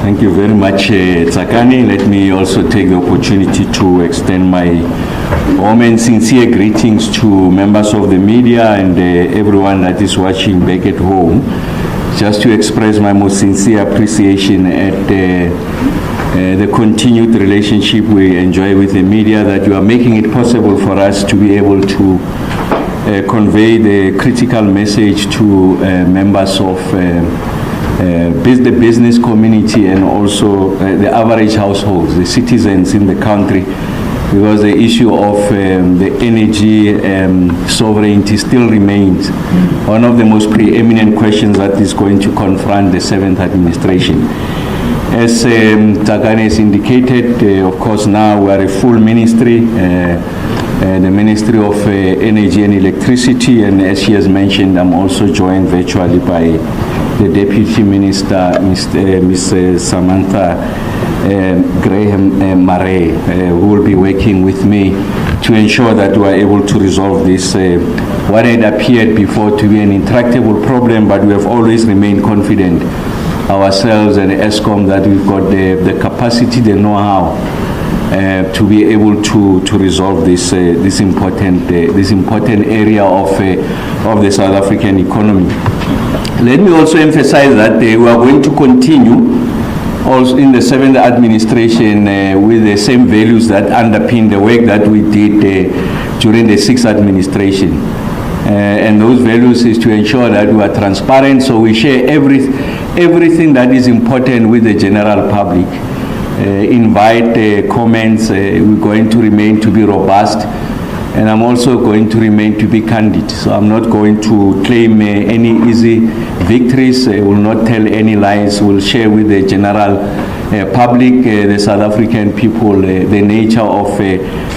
Thank you very much, Tsakani. Let me also take the opportunity to extend my warm and sincere greetings to members of the media and everyone that is watching back at home. Just to express my most sincere appreciation at the continued relationship we enjoy with the media, that you are making it possible for us to be able to convey the critical message to members of the business community and also the average households, the citizens in the country, because the issue of the energy sovereignty still remains one of the most preeminent questions that is going to confront the 7th administration. As Tsakani has indicated, of course now we are a full ministry, the Ministry of Energy and Electricity, and as she has mentioned, I'm also joined virtually by the Deputy Minister, Ms. Samantha Graham Murray, who will be working with me to ensure that we are able to resolve this, what had appeared before to be an intractable problem, but we have always remained confident ourselves and ESCOM that we've got the capacity, the know-how to be able to resolve this important area of the South African economy. Let me also emphasize that we are going to continue also in the 7th administration with the same values that underpin the work that we did during the 6th administration. And those values is to ensure that we are transparent, so we share everything that is important with the general public. Invite comments. We're going to remain to be robust, and I'm also going to remain to be candid. So I'm not going to claim any easy victories. I will not tell any lies. We'll share with the general public, the South African people, the nature of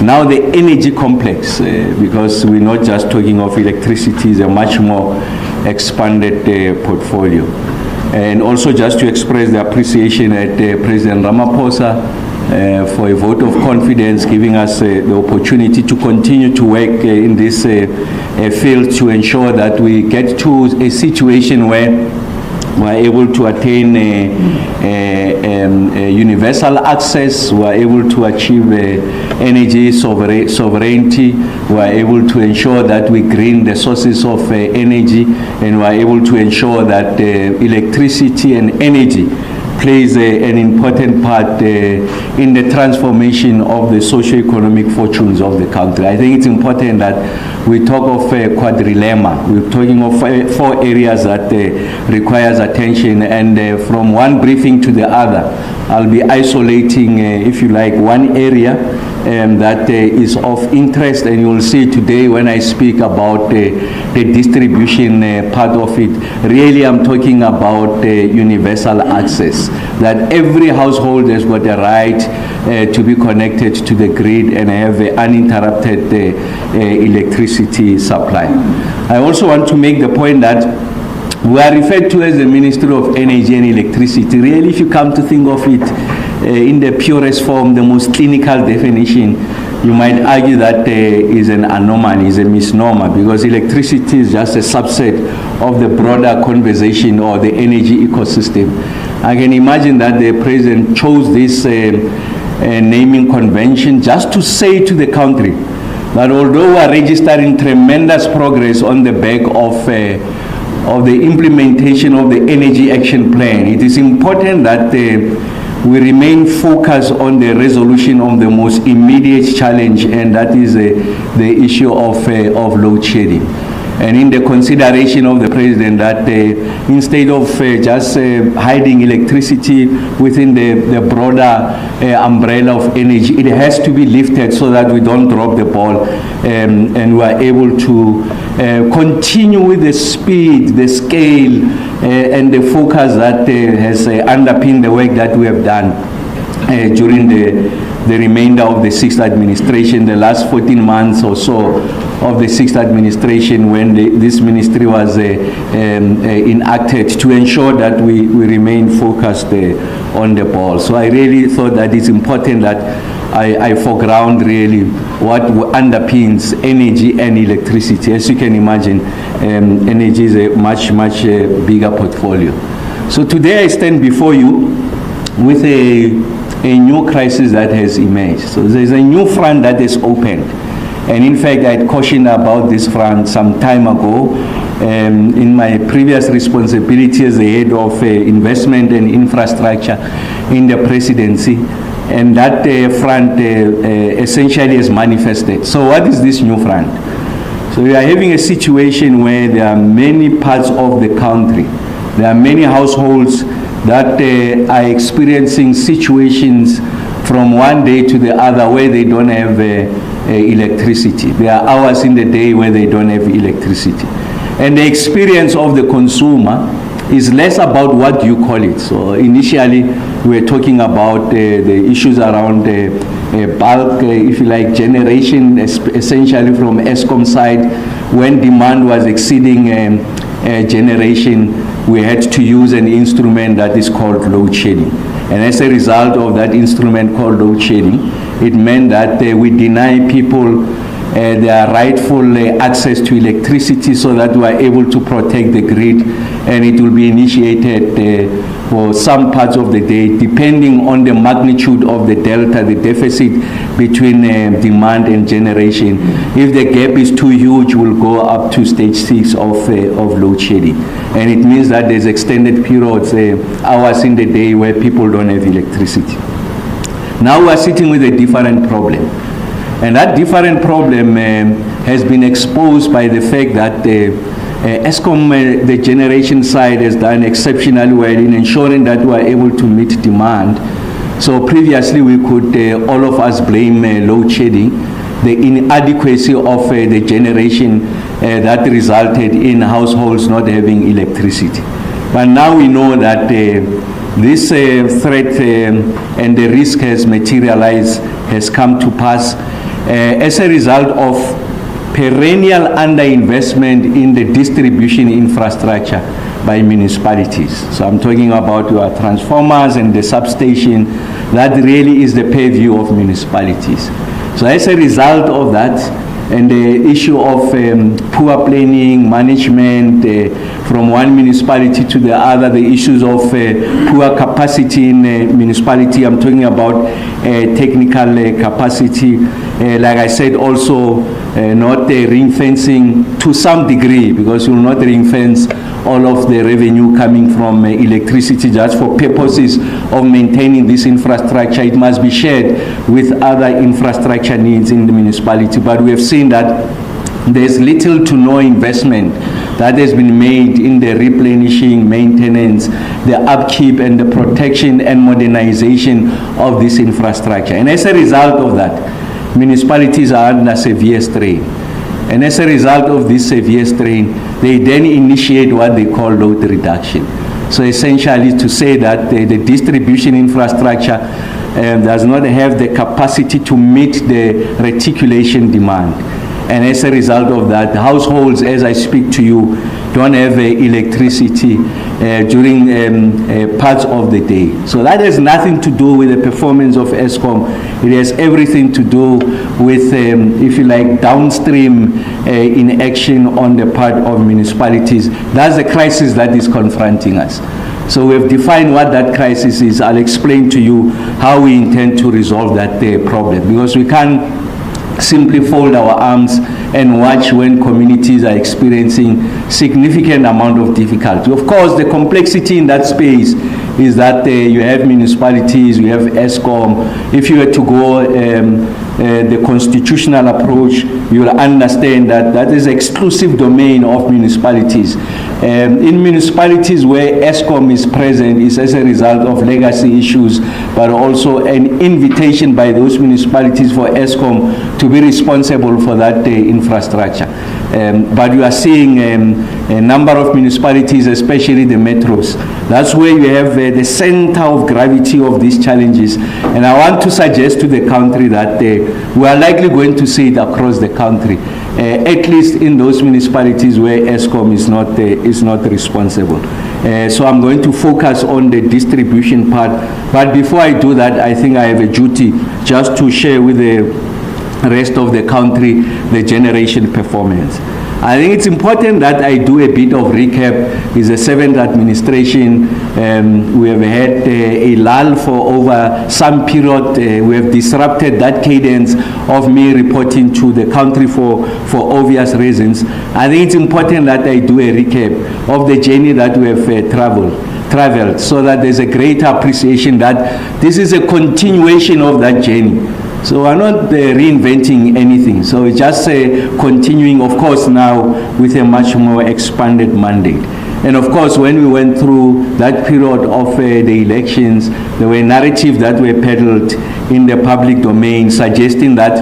now the energy complex, because we're not just talking of electricity, it's a much more expanded portfolio. And also just to express the appreciation at President Ramaphosa for a vote of confidence, giving us the opportunity to continue to work in this field to ensure that we get to a situation where we are able to attain universal access, we are able to achieve energy sovereignty, we are able to ensure that we green the sources of energy, and we are able to ensure that electricity and energy plays an important part in the transformation of the socio-economic fortunes of the country. I think it's important that we talk of a quadrilemma. We're talking of 4 areas that requires attention, and from one briefing to the other, I'll be isolating, if you like, one area that is of interest, and you'll see today when I speak about the distribution part of it. Really, I'm talking about universal access, that every household has got a right to be connected to the grid and have uninterrupted electricity supply. I also want to make the point that we are referred to as the Ministry of Energy and Electricity. Really, if you come to think of it in the purest form, the most clinical definition, you might argue that is an anomaly, is a misnomer, because electricity is just a subset of the broader conversation or the energy ecosystem. I can imagine that the president chose this naming convention just to say to the country that although we are registering tremendous progress on the back of the implementation of the Energy Action Plan, it is important that we remain focused on the resolution of the most immediate challenge, and that is the issue of load shedding. And in the consideration of the president that instead of just hiding electricity within the broader umbrella of energy, it has to be lifted so that we don't drop the ball, and we are able to continue with the speed, the scale, and the focus that has underpinned the work that we have done during the remainder of the 6th administration, the last 14 months or so of the 6th administration, when this ministry was enacted, to ensure that we remain focused on the ball. So I really thought that it's important that I foreground really what underpins energy and electricity. As you can imagine, energy is a much bigger portfolio. So today I stand before you with a new crisis that has emerged. So there's a new front that is opened. And in fact, I had cautioned about this front some time ago in my previous responsibility as the head of investment and infrastructure in the presidency. And that front essentially has manifested. So what is this new front? So we are having a situation where there are many parts of the country, there are many households that are experiencing situations from one day to the other where they don't have electricity. There are hours in the day where they don't have electricity. And the experience of the consumer is less about what you call it. So initially we were talking about the issues around bulk, if you like, generation, essentially from Eskom side. When demand was exceeding generation, we had to use an instrument that is called load shedding. And as a result of that instrument called load shedding, it meant that we deny people their rightful access to electricity so that we are able to protect the grid, and it will be initiated for some parts of the day depending on the magnitude of the delta, the deficit between demand and generation. If the gap is too huge, we'll go up to stage 6 of load shedding. And it means that there's extended periods, hours in the day where people don't have electricity. Now we are sitting with a different problem. And that different problem has been exposed by the fact that Eskom, the generation side, has done exceptionally well in ensuring that we are able to meet demand. So previously we could, all of us, blame load shedding, the inadequacy of the generation that resulted in households not having electricity. But now we know that this threat and the risk has materialized, has come to pass as a result of perennial underinvestment in the distribution infrastructure by municipalities. So I'm talking about your transformers and the substation. That really is the purview of municipalities. So as a result of that, and the issue of poor planning, management from one municipality to the other, the issues of poor capacity in municipality, I'm talking about technical capacity, like I said, also not ring fencing to some degree, because you will not ring fence all of the revenue coming from electricity just for purposes of maintaining this infrastructure. It must be shared with other infrastructure needs in the municipality. But we have seen that there's little to no investment that has been made in the replenishing, maintenance, the upkeep and the protection and modernization of this infrastructure. And as a result of that, municipalities are under severe strain. And as a result of this severe strain, they then initiate what they call load reduction. So essentially to say that the distribution infrastructure does not have the capacity to meet the reticulation demand. And as a result of that, households, as I speak to you, don't have electricity during parts of the day. So that has nothing to do with the performance of Eskom. It has everything to do with, if you like, downstream inaction on the part of municipalities. That's the crisis that is confronting us. So we have defined what that crisis is. I'll explain to you how we intend to resolve that problem, because we can't simply fold our arms and watch when communities are experiencing significant amount of difficulty. Of course, the complexity in that space is that you have municipalities, you have Eskom. If you were to go the constitutional approach, you will understand that that is exclusive domain of municipalities. In municipalities where Eskom is present is as a result of legacy issues, but also an invitation by those municipalities for Eskom to be responsible for that infrastructure. But you are seeing a number of municipalities, especially the metros. That's where you have the center of gravity of these challenges. And I want to suggest to the country that we are likely going to see it across the country, at least in those municipalities where Eskom is not responsible. So I'm going to focus on the distribution part. But before I do that, I think I have a duty just to share with the rest of the country the generation performance. I think it's important that I do a bit of recap. It's the 7th administration. We have had a lull for over some period. We have disrupted that cadence of me reporting to the country for obvious reasons. I think it's important that I do a recap of the journey that we have traveled, so that there's a greater appreciation that this is a continuation of that journey. So we're not reinventing anything. So it's just continuing, of course, now with a much more expanded mandate. And of course, when we went through that period of the elections, there were narratives that were peddled in the public domain suggesting that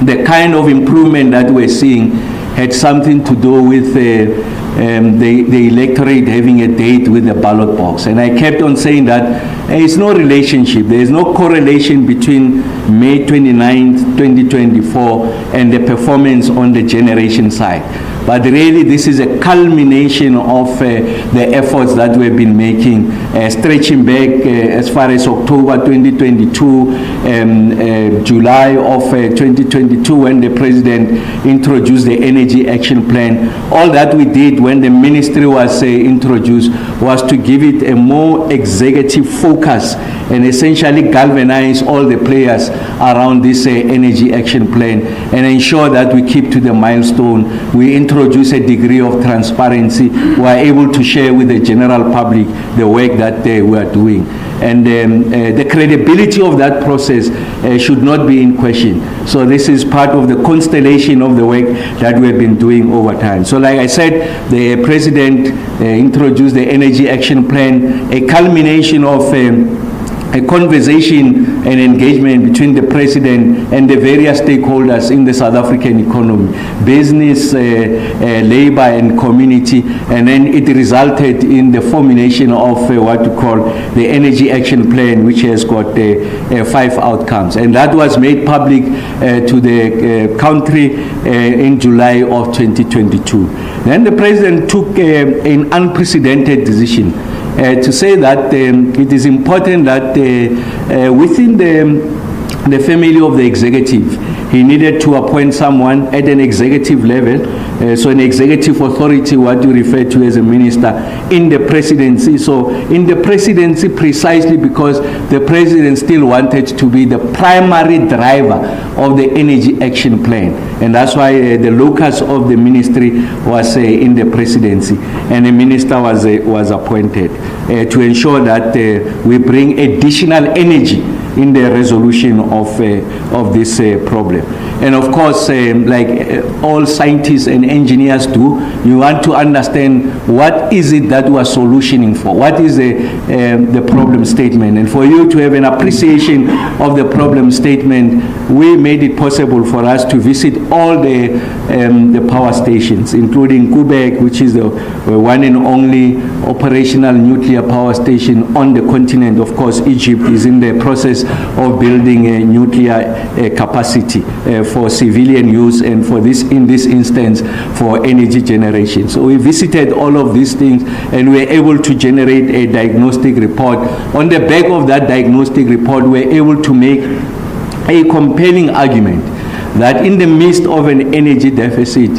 the kind of improvement that we're seeing had something to do with the electorate having a date with the ballot box. And I kept on saying that there is no relationship, there is no correlation between May 29th, 2024 and the performance on the generation side. But really, this is a culmination of the efforts that we've been making, stretching back as far as October 2022, July of 2022, when the president introduced the Energy Action Plan. All that we did when the ministry was introduced was to give it a more executive focus and essentially galvanize all the players around this Energy Action Plan and ensure that we keep to the milestone. We introduce a degree of transparency. We are able to share with the general public the work that we are doing. And the credibility of that process should not be in question. So this is part of the constellation of the work that we have been doing over time. So like I said, the president introduced the Energy Action Plan, a culmination of a conversation and engagement between the president and the various stakeholders in the South African economy, business, labor and community, and then it resulted in the formulation of what we call the Energy Action Plan, which has got 5 outcomes. And that was made public to the country in July of 2022. Then the president took an unprecedented decision to say that it is important that within the family of the executive, he needed to appoint someone at an executive level, so an executive authority, what you refer to as a minister, in the presidency. So in the presidency, precisely because the president still wanted to be the primary driver of the Energy Action Plan. And that's why the locus of the ministry was in the presidency. And a minister was appointed to ensure that we bring additional energy in the resolution of this problem. And of course, like all scientists and engineers do, you want to understand what is it that we are solutioning for, what is the problem statement. And for you to have an appreciation of the problem statement, we made it possible for us to visit all the power stations, including Quebec, which is the one and only operational nuclear power station on the continent. Of course, Egypt is in the process of building a nuclear capacity for civilian use and for this, in this instance, for energy generation. So we visited all of these things and we were able to generate a diagnostic report. On the back of that diagnostic report, we were able to make a compelling argument that in the midst of an energy deficit,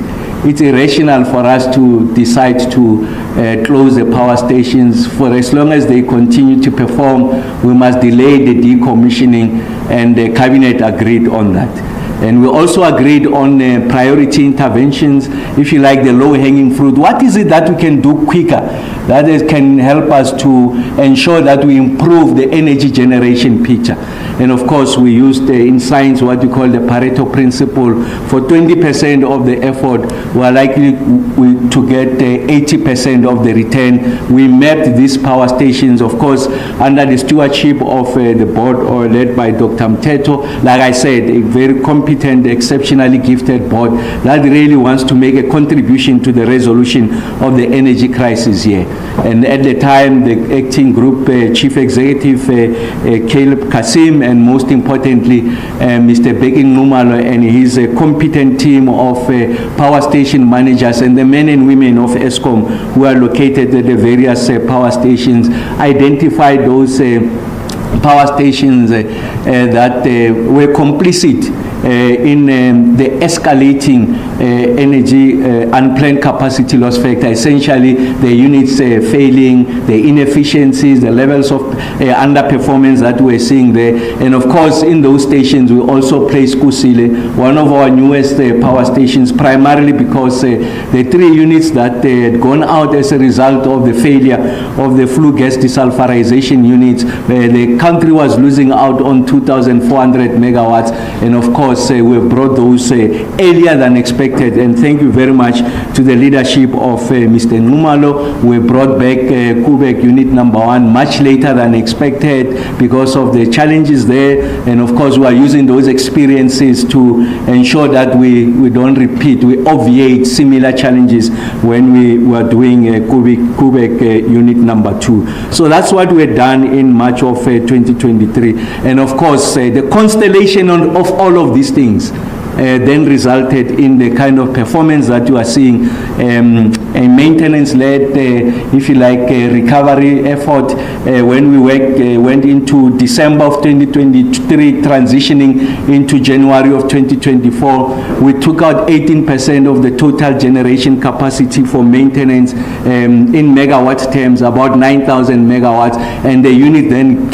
it's irrational for us to decide to close the power stations. For as long as they continue to perform, we must delay the decommissioning, and the cabinet agreed on that. And we also agreed on priority interventions, if you like, the low-hanging fruit. What is it that we can do quicker that can help us to ensure that we improve the energy generation picture? And of course, we used in science what we call the Pareto principle. For 20% of the effort, we are likely to get 80% of the return. We mapped these power stations, of course, under the stewardship of the board or led by Dr. Mteto. Like I said, a very competent, exceptionally gifted board that really wants to make a contribution to the resolution of the energy crisis here. And at the time, the acting group chief executive, Caleb Kasim, and most importantly, Mr. Beking Numalo and his competent team of power station managers and the men and women of ESCOM who are located at the various power stations, identified those power stations that were complicit in the escalating energy unplanned capacity loss factor, essentially the units failing, the inefficiencies, the levels of underperformance that we're seeing there. And of course, in those stations, we also place Kusile, one of our newest power stations, primarily because the 3 units that had gone out as a result of the failure of the flue gas desulfurization units, the country was losing out on 2,400 megawatts. And of course, we've brought those earlier than expected. And thank you very much to the leadership of Mr. Numalo. We brought back Kubek unit number 1 much later than expected because of the challenges there. And of course, we are using those experiences to ensure that we don't repeat, we obviate similar challenges when we were doing Kubek unit number 2. So that's what we had done in March of 2023. And of course, the constellation of all of these things then resulted in the kind of performance that you are seeing, a maintenance-led, if you like, recovery effort. When we went into December of 2023, transitioning into January of 2024, we took out 18% of the total generation capacity for maintenance in megawatt terms, about 9,000 megawatts, and the unit then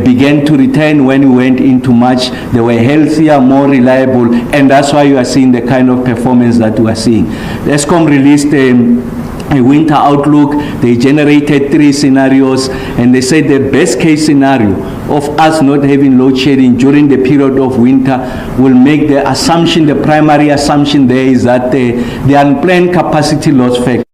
began to return when we went into March. They were healthier, more reliable, and that's why you are seeing the kind of performance that we are seeing. ESCOM released a winter outlook. They generated 3 scenarios, and they said the best case scenario of us not having load shedding during the period of winter will make the assumption, the primary assumption there is that the unplanned capacity loss factor,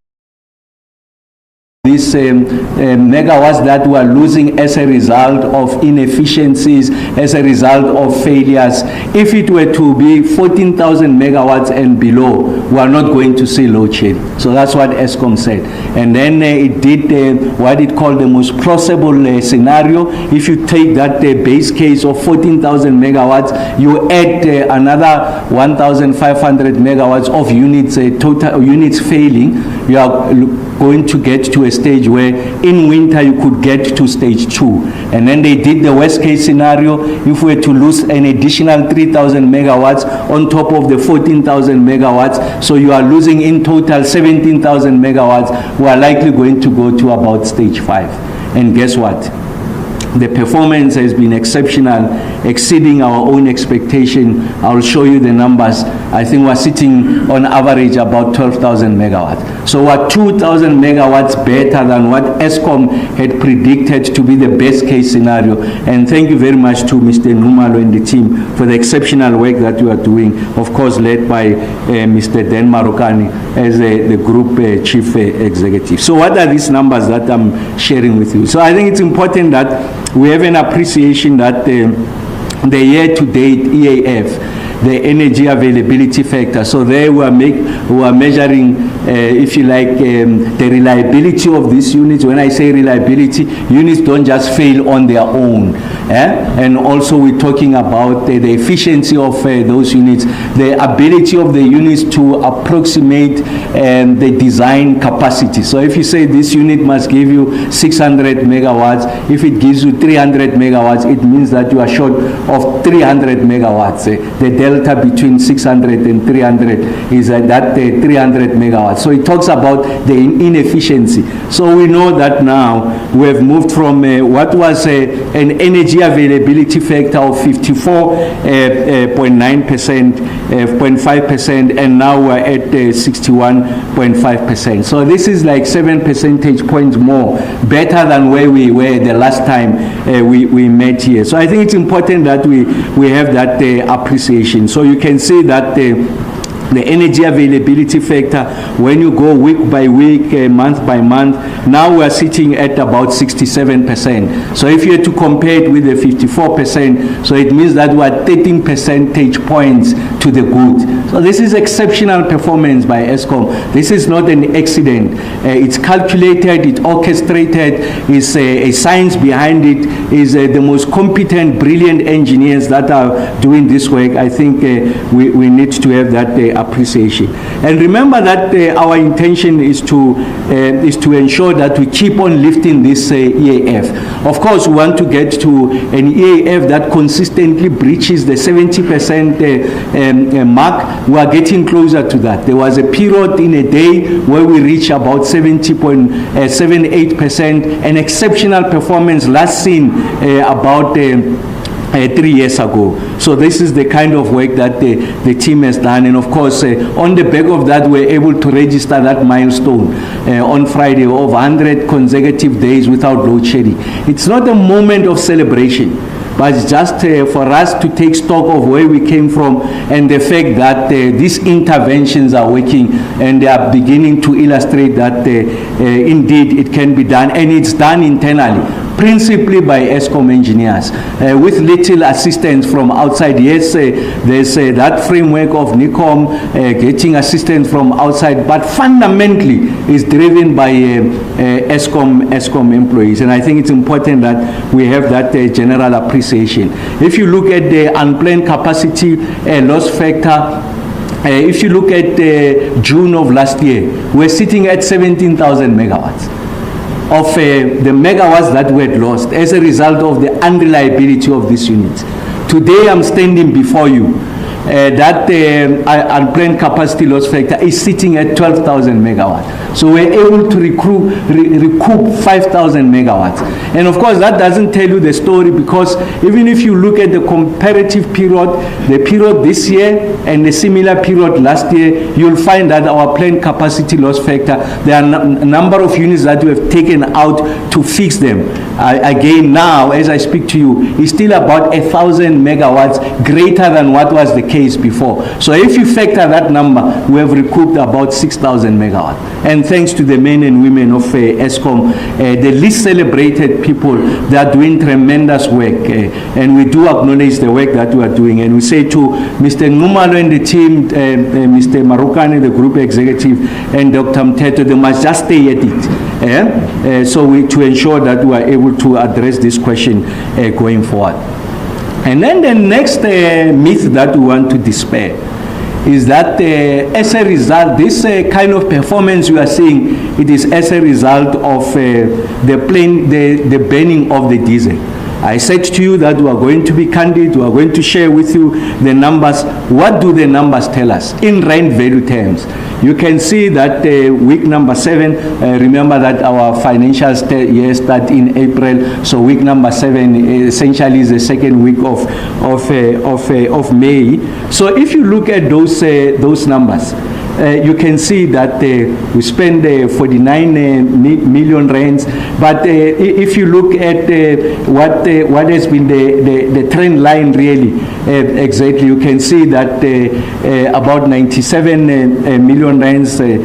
these megawatts that we are losing as a result of inefficiencies, as a result of failures, if it were to be 14,000 megawatts and below, we are not going to see load shedding. So that's what ESCOM said. And then it did what it called the most plausible scenario. If you take that base case of 14,000 megawatts, you add another 1,500 megawatts of units, total units failing, you are going to get to a stage where in winter you could get to stage 2. And then they did the worst case scenario. If we were to lose an additional 3,000 megawatts on top of the 14,000 megawatts, so you are losing in total 17,000 megawatts, we are likely going to go to about stage 5. And guess what? The performance has been exceptional, exceeding our own expectation. I'll show you the numbers. I think we're sitting on average about 12,000 megawatts. So we're 2,000 megawatts better than what ESCOM had predicted to be the best case scenario. And thank you very much to Mr. Numalo and the team for the exceptional work that you are doing, of course led by Mr. Dan Marokani as the group chief executive. So what are these numbers that I'm sharing with you? So I think it's important that we have an appreciation that the year-to-date EAF, the energy availability factor. So there we are measuring, if you like, the reliability of these units. When I say reliability, units don't just fail on their own. And also we're talking about the efficiency of those units, the ability of the units to approximate the design capacity. So if you say this unit must give you 600 megawatts, if it gives you 300 megawatts, it means that you are short of 300 megawatts. The delta between 600 and 300 is that 300 megawatts. So it talks about the inefficiency. So we know that now we have moved from what was an energy availability factor of 54.9%, 0.5%, and now we're at 61.5%. So this is like 7 percentage points more, better than where we were the last time we met here. So I think it's important that we have that appreciation. So you can see that the energy availability factor, when you go week by week, month by month, now we are sitting at about 67%. So if you had to compare it with the 54%, so it means that we are 13 percentage points to the good. So this is exceptional performance by ESCOM. This is not an accident. It's calculated, it's orchestrated, is a science behind it, is the most competent, brilliant engineers that are doing this work. I think we need to have that appreciation. And remember that our intention is to ensure that we keep on lifting this EAF. Of course, we want to get to an EAF that consistently breaches the 70% mark. We are getting closer to that. There was a period in a day where we reached about 70.78%, an exceptional performance last seen about 3 years ago. So this is the kind of work that the team has done, and of course on the back of that we're able to register that milestone on Friday of 100 consecutive days without load shedding. It's not a moment of celebration, but it's just for us to take stock of where we came from and the fact that these interventions are working, and they are beginning to illustrate that indeed it can be done, and it's done internally, principally by ESCOM engineers, with little assistance from outside. Yes, there's that framework of NICOM getting assistance from outside, but fundamentally is driven by ESCOM employees. And I think it's important that we have that general appreciation. If you look at the unplanned capacity loss factor, if you look at June of last year, we're sitting at 17,000 megawatts. Of the megawatts that were lost as a result of the unreliability of these units. Today I'm standing before you. That unplanned capacity loss factor is sitting at 12,000 megawatts. So we're able to recoup 5,000 megawatts. And of course that doesn't tell you the story, because even if you look at the comparative period, the period this year and the similar period last year, you'll find that our planned capacity loss factor, there are a number of units that we have taken out to fix them. Again, now as I speak to you, is still about 1,000 megawatts greater than what was the case before. So if you factor that number, we have recouped about 6,000 megawatts. And thanks to the men and women of ESCOM, the least celebrated people, they are doing tremendous work. And we do acknowledge the work that we are doing. And we say to Mr. Ngumalo and the team, Mr. Marukane, the group executive, and Dr. Mteto, they must just stay at it. To ensure that we are able to address this question going forward. And then the next myth that we want to dispel is that as a result, this kind of performance you are seeing, it is as a result of the banning of the diesel. I said to you that we are going to be candid, we are going to share with you the numbers. What do the numbers tell us in rand value terms? You can see that week number 7, remember that our financial year starts in April, so week number 7 essentially is the second week of May. So if you look at those numbers, you can see that we spend 49 million rands, but if you look at what has been the trend line really, exactly, you can see that about 97 million rands, the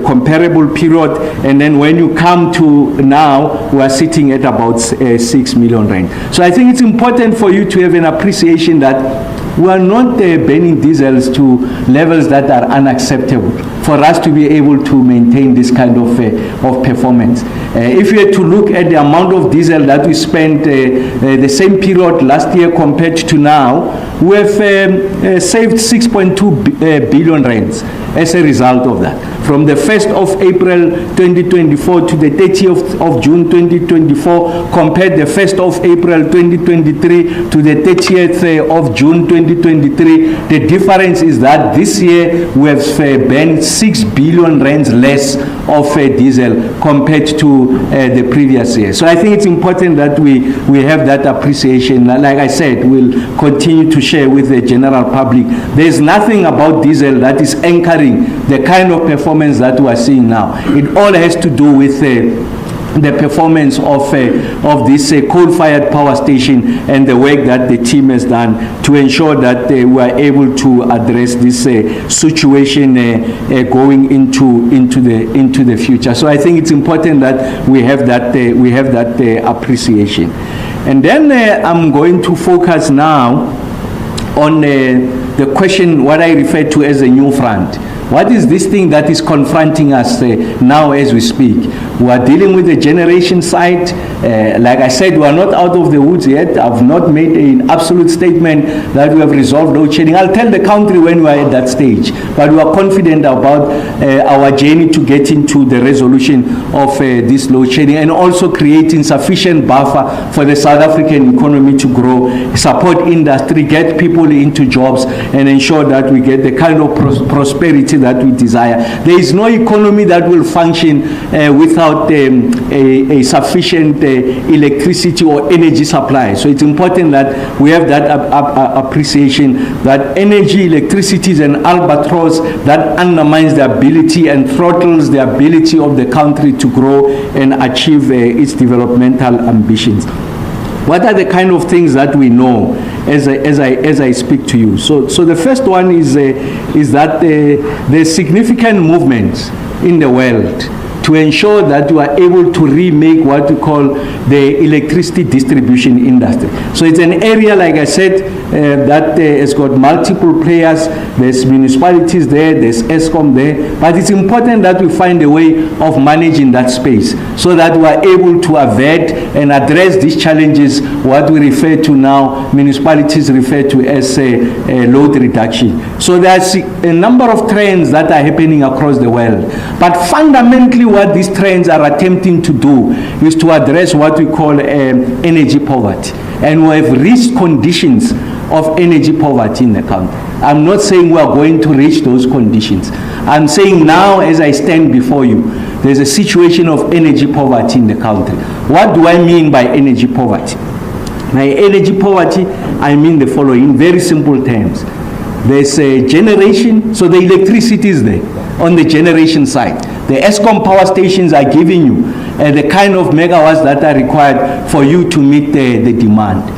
comparable period, and then when you come to now, we are sitting at about 6 million rand. So I think it's important for you to have an appreciation that we are not banning diesels to levels that are unacceptable for us to be able to maintain this kind of performance. If you had to look at the amount of diesel that we spent the same period last year compared to now, we have saved 6.2 billion rands as a result of that. From the 1st of April 2024 to the 30th of June 2024, compared the 1st of April 2023 to the 30th of June 2023, the difference is that this year we have burned 6 billion rands less of diesel compared to the previous year. So I think it's important that we have that appreciation. Like I said, we'll continue to share with the general public. There's nothing about diesel that is anchoring the kind of performance that we are seeing now. It all has to do with the performance of this coal-fired power station and the work that the team has done to ensure that we are able to address this situation going into the future. So I think it's important that we have that appreciation. And then I'm going to focus now on the question what I refer to as a new front. What is this thing that is confronting us now as we speak? We are dealing with the generation side. Like I said, we are not out of the woods yet. I've not made an absolute statement that we have resolved load shedding. I'll tell the country when we are at that stage. But we are confident about our journey to get into the resolution of this load shedding, and also creating sufficient buffer for the South African economy to grow, support industry, get people into jobs, and ensure that we get the kind of prosperity that we desire. There is no economy that will function without a sufficient electricity or energy supply. So it's important that we have that appreciation that energy, electricity is an albatross that undermines the ability and throttles the ability of the country to grow and achieve its developmental ambitions. What are the kind of things that we know as I speak to you? So the first one is that there's significant movements in the world to ensure that you are able to remake what we call the electricity distribution industry. So it's an area, like I said, that has got multiple players. There's municipalities there, there's ESCOM there, but it's important that we find a way of managing that space so that we are able to avert and address these challenges, what we refer to now, municipalities refer to as load reduction. So there's a number of trends that are happening across the world, but fundamentally what these trends are attempting to do is to address what we call energy poverty. And we have reached conditions of energy poverty in the country. I'm not saying we are going to reach those conditions. I'm saying now, as I stand before you, there's a situation of energy poverty in the country. What do I mean by energy poverty? By energy poverty, I mean the following, in very simple terms. There's a generation, so the electricity is there on the generation side. The ESCOM power stations are giving you the kind of megawatts that are required for you to meet the demand.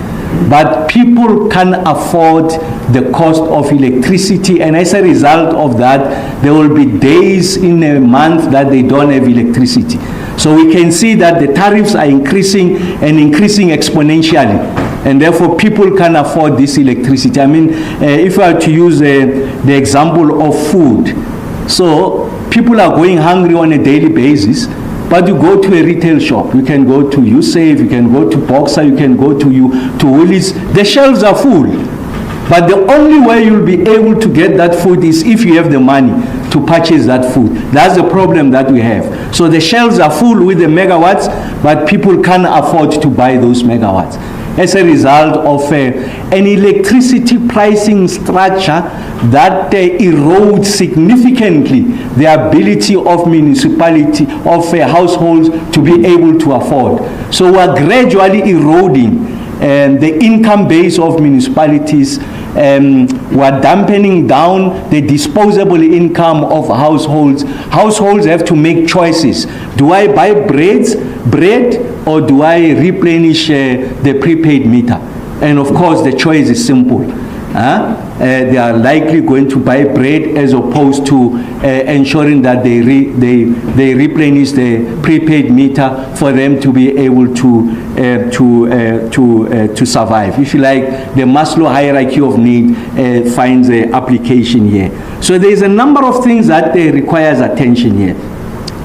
But people can't afford the cost of electricity, and as a result of that, there will be days in a month that they don't have electricity. So we can see that the tariffs are increasing and increasing exponentially, and therefore people can't afford this electricity. I mean, if I were to use the example of food, so people are going hungry on a daily basis, but you go to a retail shop, you can go to USAVE, you can go to Boxer, you can go to Woolies, the shelves are full. But the only way you'll be able to get that food is if you have the money to purchase that food. That's the problem that we have. So the shelves are full with the megawatts, but people can't afford to buy those megawatts. As a result of an electricity pricing structure that erodes significantly the ability of municipality, of households to be able to afford. So we are gradually eroding the income base of municipalities. We are dampening down the disposable income of households. Households have to make choices. Do I buy bread or do I replenish the prepaid meter? And of course the choice is simple. They are likely going to buy bread as opposed to ensuring that they replenish the prepaid meter for them to be able to survive. If you like, the Maslow hierarchy of need finds application here. So there is a number of things that requires attention here.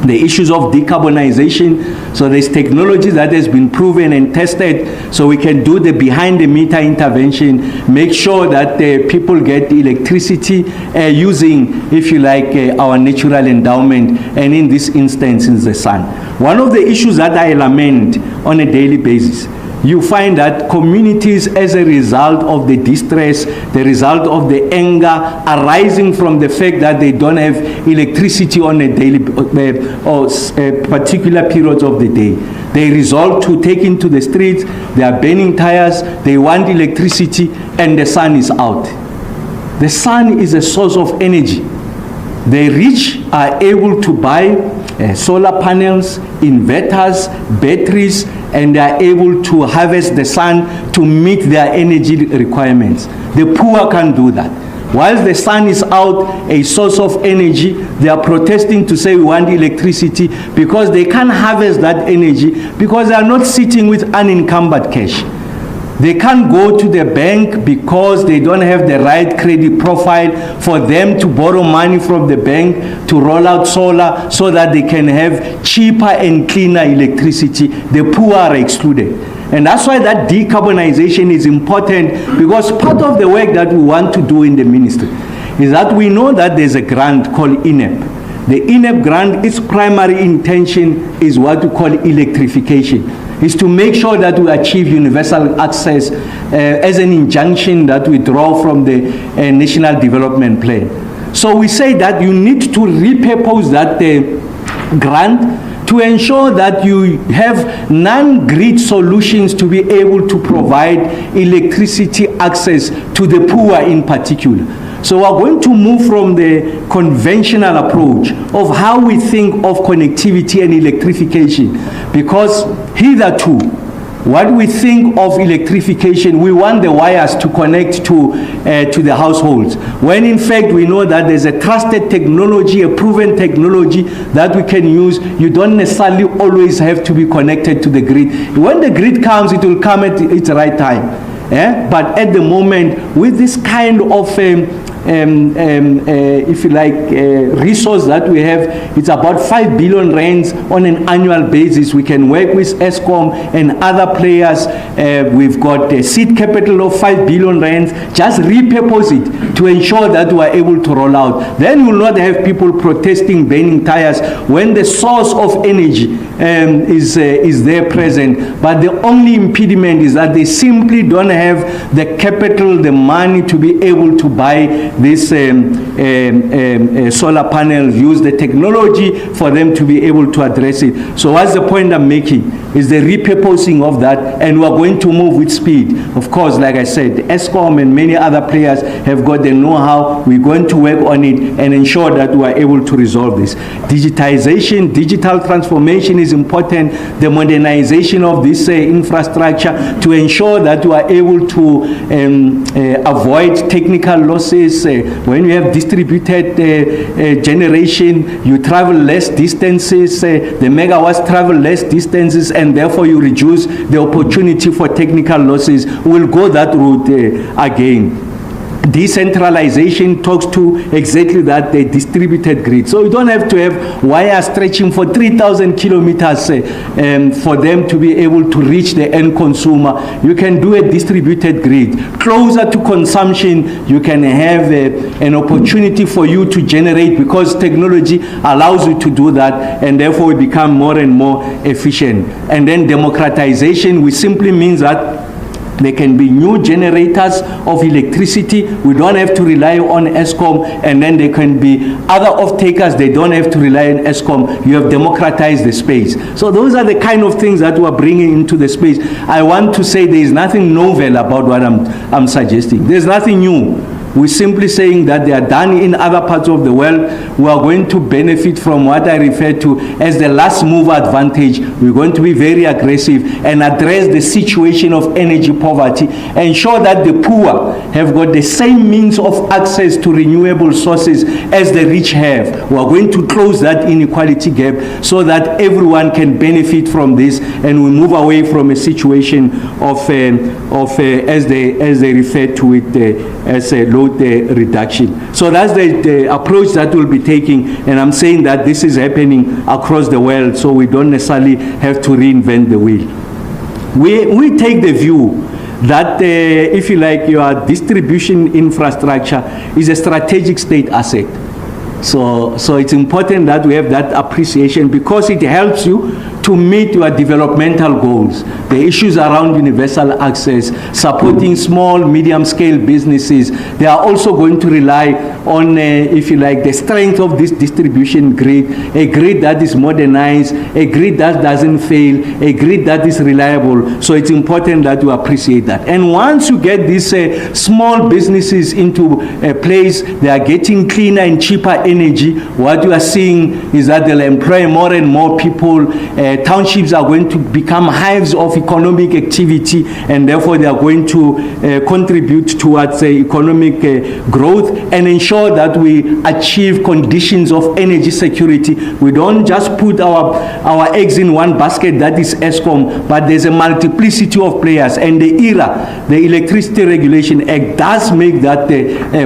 The issues of decarbonization, so there's technology that has been proven and tested, so we can do the behind the meter intervention, make sure that people get electricity using, if you like, our natural endowment, and in this instance, in the sun. One of the issues that I lament on a daily basis, you find that communities, as a result of the distress, the result of the anger arising from the fact that they don't have electricity on a daily or particular periods of the day, they resort to taking to the streets, they are burning tires, they want electricity, and the sun is out. The sun is a source of energy. The rich are able to buy solar panels, inverters, batteries, and they are able to harvest the sun to meet their energy requirements. The poor can't do that. While the sun is out, a source of energy, they are protesting to say we want electricity because they can't harvest that energy because they are not sitting with unencumbered cash. They can't go to the bank because they don't have the right credit profile for them to borrow money from the bank to roll out solar so that they can have cheaper and cleaner electricity. The poor are excluded. And that's why that decarbonization is important, because part of the work that we want to do in the ministry is that we know that there's a grant called INEP. The INEP grant, its primary intention is what we call electrification. Is to make sure that we achieve universal access as an injunction that we draw from the National Development Plan. So we say that you need to repurpose that grant to ensure that you have non-grid solutions to be able to provide electricity access to the poor in particular. So we're going to move from the conventional approach of how we think of connectivity and electrification, because hitherto, what we think of electrification, we want the wires to connect to the households, when in fact we know that there's a trusted technology, a proven technology that we can use. You don't necessarily always have to be connected to the grid. When the grid comes, it will come at its right time. But at the moment, with this kind of if you like, resource that we have, it's about 5 billion rands on an annual basis. We can work with ESCOM and other players. We've got a seed capital of 5 billion rands. Just repurpose it to ensure that we are able to roll out. Then we will not have people protesting, burning tires when the source of energy is there present. But the only impediment is that they simply don't have the capital, the money to be able to buy this solar panels, use the technology for them to be able to address it. So what's the point I'm making is the repurposing of that, and we're going to move with speed. Of course, like I said, ESCOM and many other players have got the know-how. We're going to work on it and ensure that we are able to resolve this. Digitization, digital transformation is important. The modernization of this infrastructure to ensure that we are able to avoid technical losses. When you have distributed generation, you travel less distances, the megawatts travel less distances, and therefore you reduce the opportunity for technical losses. We'll go that route again. Decentralization talks to exactly that, the distributed grid. So you don't have to have wires stretching for 3,000 kilometers for them to be able to reach the end consumer. You can do a distributed grid. Closer to consumption, you can have an opportunity for you to generate, because technology allows you to do that, and therefore we become more and more efficient. And then democratization, which simply means that there can be new generators of electricity. We don't have to rely on ESCOM, and then there can be other off-takers. They don't have to rely on ESCOM. You have democratized the space. So those are the kind of things that we're bringing into the space. I want to say there is nothing novel about what I'm suggesting. There's nothing new. We're simply saying that they are done in other parts of the world. We are going to benefit from what I refer to as the last mover advantage. We're going to be very aggressive and address the situation of energy poverty, ensure that the poor have got the same means of access to renewable sources as the rich have. We are going to close that inequality gap so that everyone can benefit from this, and we move away from a situation of as they refer to it as a load reduction. So that's the approach that we'll be taking, and I'm saying that this is happening across the world, so we don't necessarily have to reinvent the wheel. We take the view that if you like, your distribution infrastructure is a strategic state asset. So it's important that we have that appreciation, because it helps you to meet your developmental goals. The issues around universal access, supporting small, medium-scale businesses, they are also going to rely on, if you like, the strength of this distribution grid, a grid that is modernized, a grid that doesn't fail, a grid that is reliable. So it's important that you appreciate that. And once you get these small businesses into a place, they are getting cleaner and cheaper energy. What you are seeing is that they'll employ more and more people. Townships are going to become hives of economic activity, and therefore they are going to contribute towards economic growth and ensure that we achieve conditions of energy security. We don't just put our eggs in one basket, that is ESCOM, but there's a multiplicity of players, and the Electricity Regulation Act does make that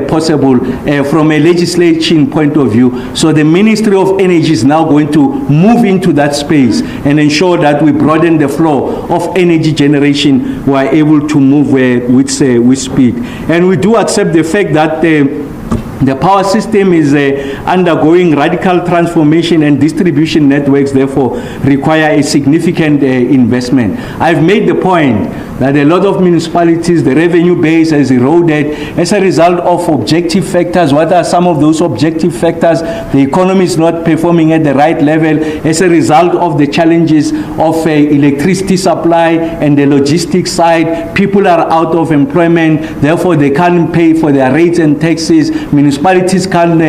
possible from a legislation point of view. So the Ministry of Energy is now going to move into that space and ensure that we broaden the flow of energy generation. We are able to move with speed. And we do accept the fact that the power system is undergoing radical transformation, and distribution networks therefore require a significant investment. I've made the point that a lot of municipalities, the revenue base has eroded as a result of objective factors. What are some of those objective factors? The economy is not performing at the right level as a result of the challenges of electricity supply and the logistics side. People are out of employment, therefore they can't pay for their rates and taxes. Municipalities can't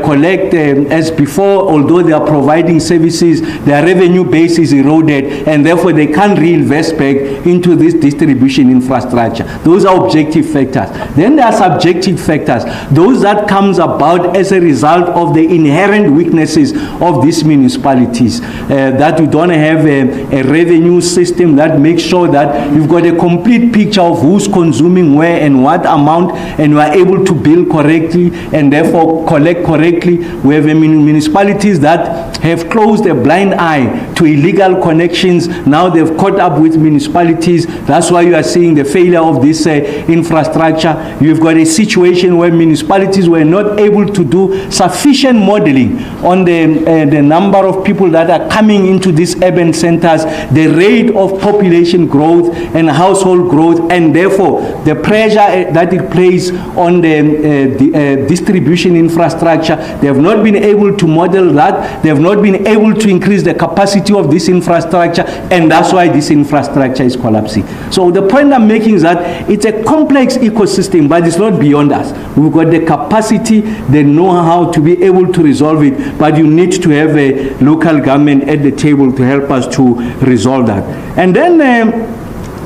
collect as before, although they are providing services. Their revenue base is eroded, and therefore they can't reinvest back into this distribution infrastructure. Those are objective factors. Then there are subjective factors, those that comes about as a result of the inherent weaknesses of these municipalities, that we don't have a revenue system that makes sure that you've got a complete picture of who's consuming where and what amount, and we are able to bill correctly and therefore collect correctly. We have municipalities that have closed a blind eye to illegal connections. Now they've caught up with municipalities. That's why you are seeing the failure of this infrastructure. You've got a situation where municipalities were not able to do sufficient modeling on the number of people that are coming into these urban centers, the rate of population growth and household growth, and therefore the pressure that it plays on the distribution infrastructure. They have not been able to model that. They have not been able to increase the capacity of this infrastructure, and that's why this infrastructure is collapsing. So the point I'm making is that it's a complex ecosystem, but it's not beyond us. We've got the capacity, the know-how to be able to resolve it, but you need to have a local government at the table to help us to resolve that. And then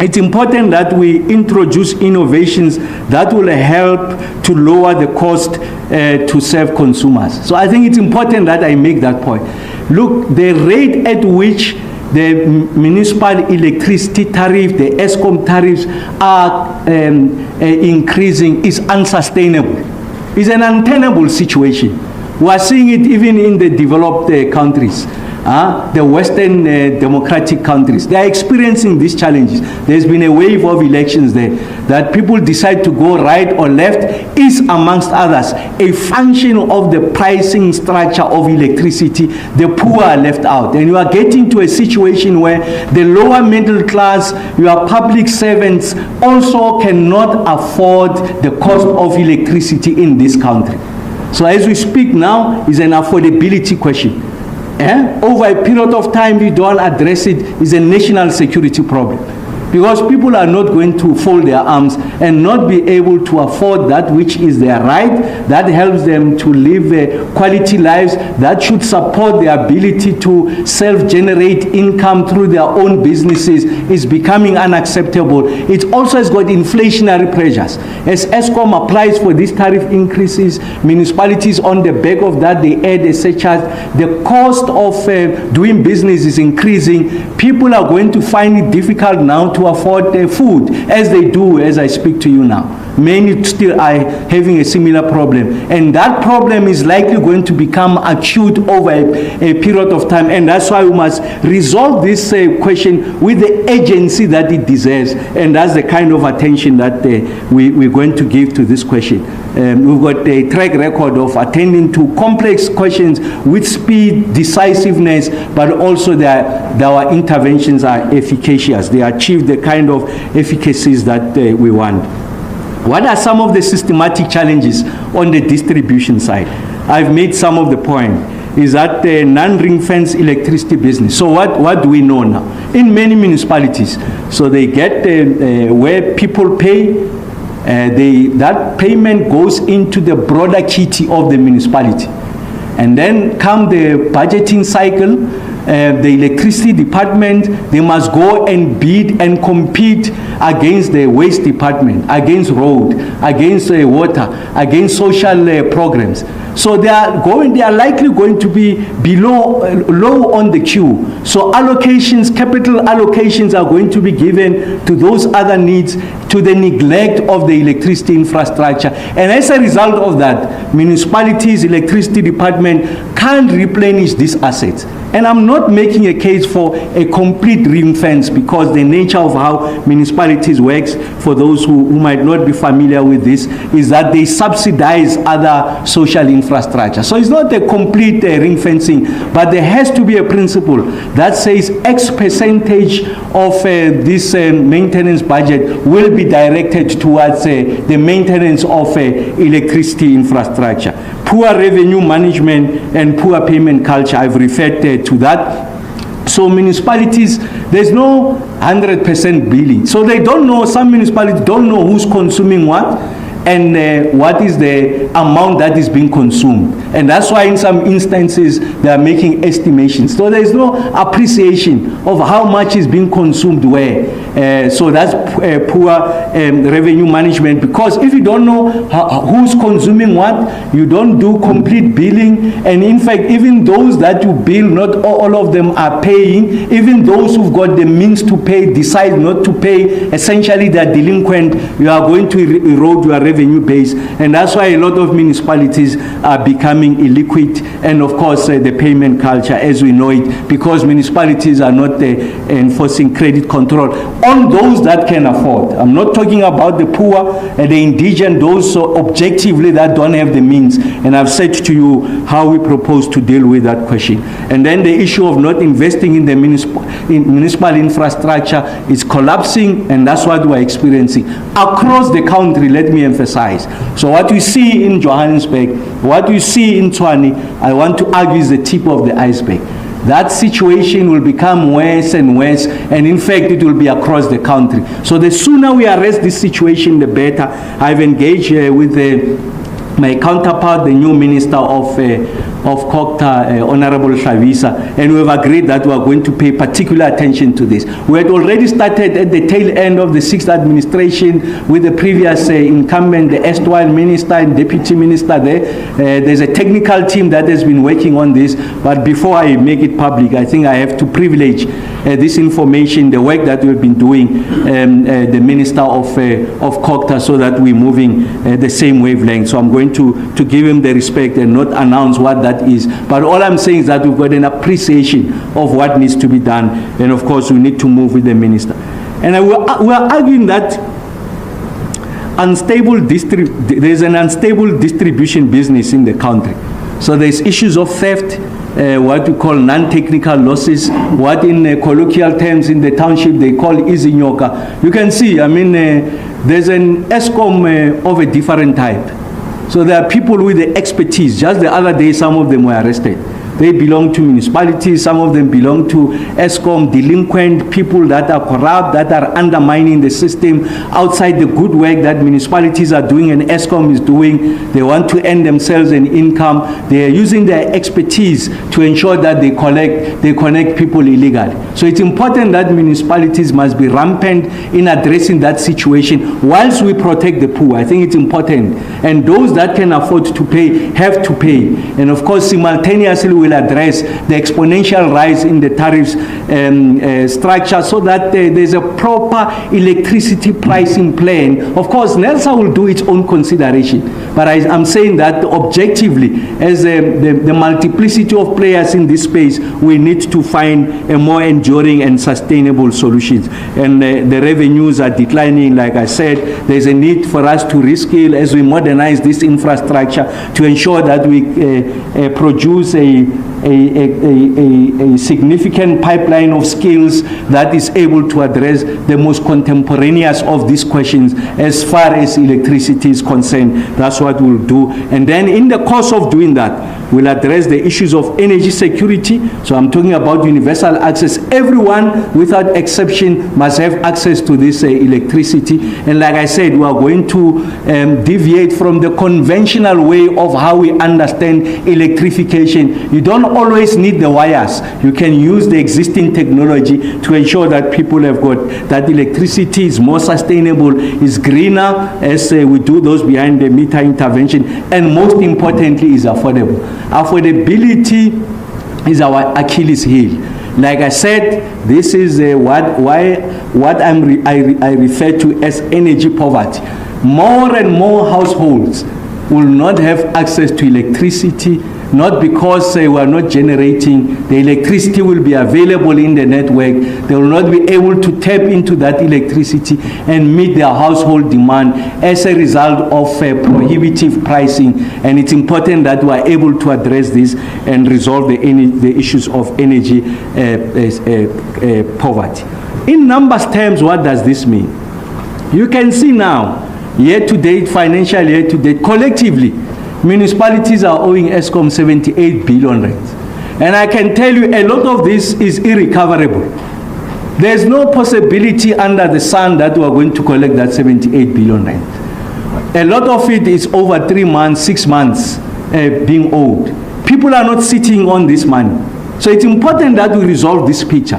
it's important that we introduce innovations that will help to lower the cost to serve consumers. So I think it's important that I make that point. Look, the rate at which the municipal electricity tariff, the ESCOM tariffs are increasing is unsustainable. It's an untenable situation. We are seeing it even in the developed countries. The Western democratic countries, they are experiencing these challenges. There's been a wave of elections there that people decide to go right or left is, amongst others, a function of the pricing structure of electricity. The poor are left out, and you are getting to a situation where the lower middle class, your public servants, also cannot afford the cost of electricity in this country. So as we speak now, is an affordability question. Over a period of time, we don't address it, is a national security problem. Because people are not going to fold their arms and not be able to afford that which is their right, that helps them to live quality lives, that should support their ability to self-generate income through their own businesses, is becoming unacceptable. It also has got inflationary pressures. As ESCOM applies for these tariff increases, municipalities on the back of that, they add a surcharge. The cost of doing business is increasing. People are going to find it difficult now to afford their food, as they do as I speak to you now. Many still are having a similar problem, and that problem is likely going to become acute over a period of time, and that's why we must resolve this question with the agency that it deserves, and that's the kind of attention that we're going to give to this question. We've got a track record of attending to complex questions with speed, decisiveness, but also that our interventions are efficacious. They achieve the kind of efficacies that we want. What are some of the systematic challenges on the distribution side? I've made some of the point. Is that the non-ring fence electricity business. So what do we know now? In many municipalities, so they get where people pay, that payment goes into the broader kitty of the municipality. And then come the budgeting cycle, the electricity department, they must go and bid and compete against the waste department, against road, against water, against social programs. So they are likely going to be low on the queue. So allocations, capital allocations are going to be given to those other needs, to the neglect of the electricity infrastructure. And as a result of that, municipalities, electricity department can't replenish these assets. And I'm not making a case for a complete ring fence, because the nature of how municipalities works, for those who might not be familiar with this, is that they subsidize other social infrastructure. So it's not a complete ring fencing, but there has to be a principle that says X percentage of this maintenance budget will be directed towards the maintenance of electricity infrastructure. Poor revenue management and poor payment culture, I've referred to that. So municipalities, there's no 100% billing. So they don't know, some municipalities don't know who's consuming what, and what is the amount that is being consumed. And that's why in some instances they are making estimations. So there is no appreciation of how much is being consumed where. So that's poor revenue management, because if you don't know who's consuming what, you don't do complete billing. And in fact, even those that you bill, not all of them are paying. Even those who've got the means to pay decide not to pay. Essentially, they're delinquent. You are going to erode your revenue base, and that's why a lot of municipalities are becoming illiquid, and of course the payment culture as we know it, because municipalities are not enforcing credit control on those that can afford. I'm not talking about the poor, the indigent, those objectively that don't have the means, and I've said to you how we propose to deal with that question. And then the issue of not investing in the municipal infrastructure is collapsing, and that's what we're experiencing across the country. Let me emphasize. So what you see in Johannesburg, what you see in Tshwane, I want to argue is the tip of the iceberg. That situation will become worse and worse, and in fact it will be across the country. So the sooner we arrest this situation, the better. I've engaged with my counterpart, the new Minister of COGTA, Honorable Shavisa, and we've agreed that we are going to pay particular attention to this. We had already started at the tail end of the 6th administration with the previous incumbent, the erstwhile minister and deputy minister there. There's a technical team that has been working on this, but before I make it public, I think I have to privilege this information, the work that we've been doing, the Minister of COGTA, so that we're moving the same wavelength. So I'm going to give him the respect and not announce what that is. But all I'm saying is that we've got an appreciation of what needs to be done, and of course we need to move with the minister. And we're arguing that there's an unstable distribution business in the country. So there's issues of theft, what we call non-technical losses, what in colloquial terms in the township they call izinyoka. You can see, I mean, there's an ESCOM of a different type. So there are people with the expertise. Just the other day, some of them were arrested. They belong to municipalities, some of them belong to ESCOM, delinquent people that are corrupt, that are undermining the system outside the good work that municipalities are doing and ESCOM is doing. They want to earn themselves an income. They are using their expertise to ensure that they connect people illegally. So it's important that municipalities must be rampant in addressing that situation whilst we protect the poor. I think it's important. And those that can afford to pay have to pay. And of course, simultaneously, will address the exponential rise in the tariffs structure, so that there's a proper electricity pricing plan. Of course, NELSA will do its own consideration, but I'm saying that objectively, as the multiplicity of players in this space, we need to find a more enduring and sustainable solutions. And the revenues are declining, like I said. There's a need for us to reskill as we modernize this infrastructure to ensure that we produce a significant pipeline of skills that is able to address the most contemporaneous of these questions as far as electricity is concerned. That's what we'll do. And then in the course of doing that, We'll address the issues of energy security. So I'm talking about universal access. Everyone, without exception, must have access to this electricity. And like I said, we are going to deviate from the conventional way of how we understand electrification. You don't always need the wires. You can use the existing technology to ensure that people have got that electricity is more sustainable, is greener as we do those behind the meter intervention, and most importantly is affordable. Affordability is our Achilles heel. Like I said, this is what I refer to as energy poverty. More and more households will not have access to electricity, not because we are not generating. The electricity will be available in the network. They will not be able to tap into that electricity and meet their household demand as a result of prohibitive pricing. And it's important that we are able to address this and resolve the issues of energy poverty. In numbers terms, what does this mean? You can see now, year-to-date, financial year-to-date, collectively, municipalities are owing ESCOM 78 billion rands. And I can tell you a lot of this is irrecoverable. There's no possibility under the sun that we are going to collect that 78 billion rands. A lot of it is over 3 months, 6 months being owed. People are not sitting on this money. So it's important that we resolve this picture.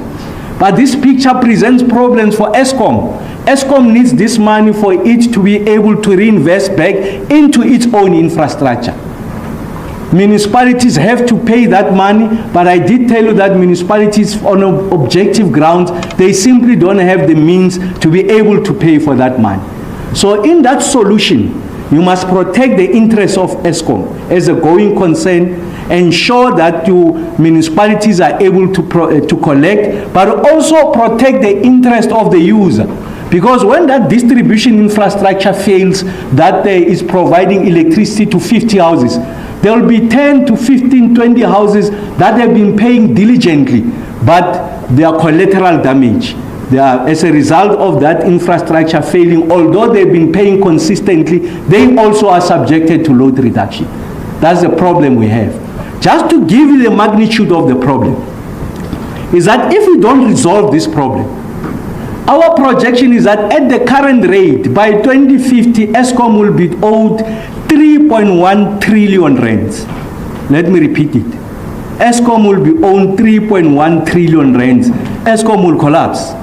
But this picture presents problems for ESCOM. ESCOM needs this money for it to be able to reinvest back into its own infrastructure. Municipalities have to pay that money, but I did tell you that municipalities, on objective grounds, they simply don't have the means to be able to pay for that money. So in that solution, you must protect the interests of ESCOM as a going concern, ensure that municipalities are able to collect, but also protect the interest of the user. Because when that distribution infrastructure fails, that is providing electricity to 50 houses, there will be 10 to 15, 20 houses that have been paying diligently, but they are collateral damage. They are, as a result of that infrastructure failing, although they've been paying consistently, they also are subjected to load reduction. That's the problem we have. Just to give you the magnitude of the problem, is that if we don't resolve this problem, our projection is that at the current rate, by 2050, ESCOM will be owed 3.1 trillion rands. Let me repeat it. ESCOM will be owed 3.1 trillion rands. ESCOM will collapse.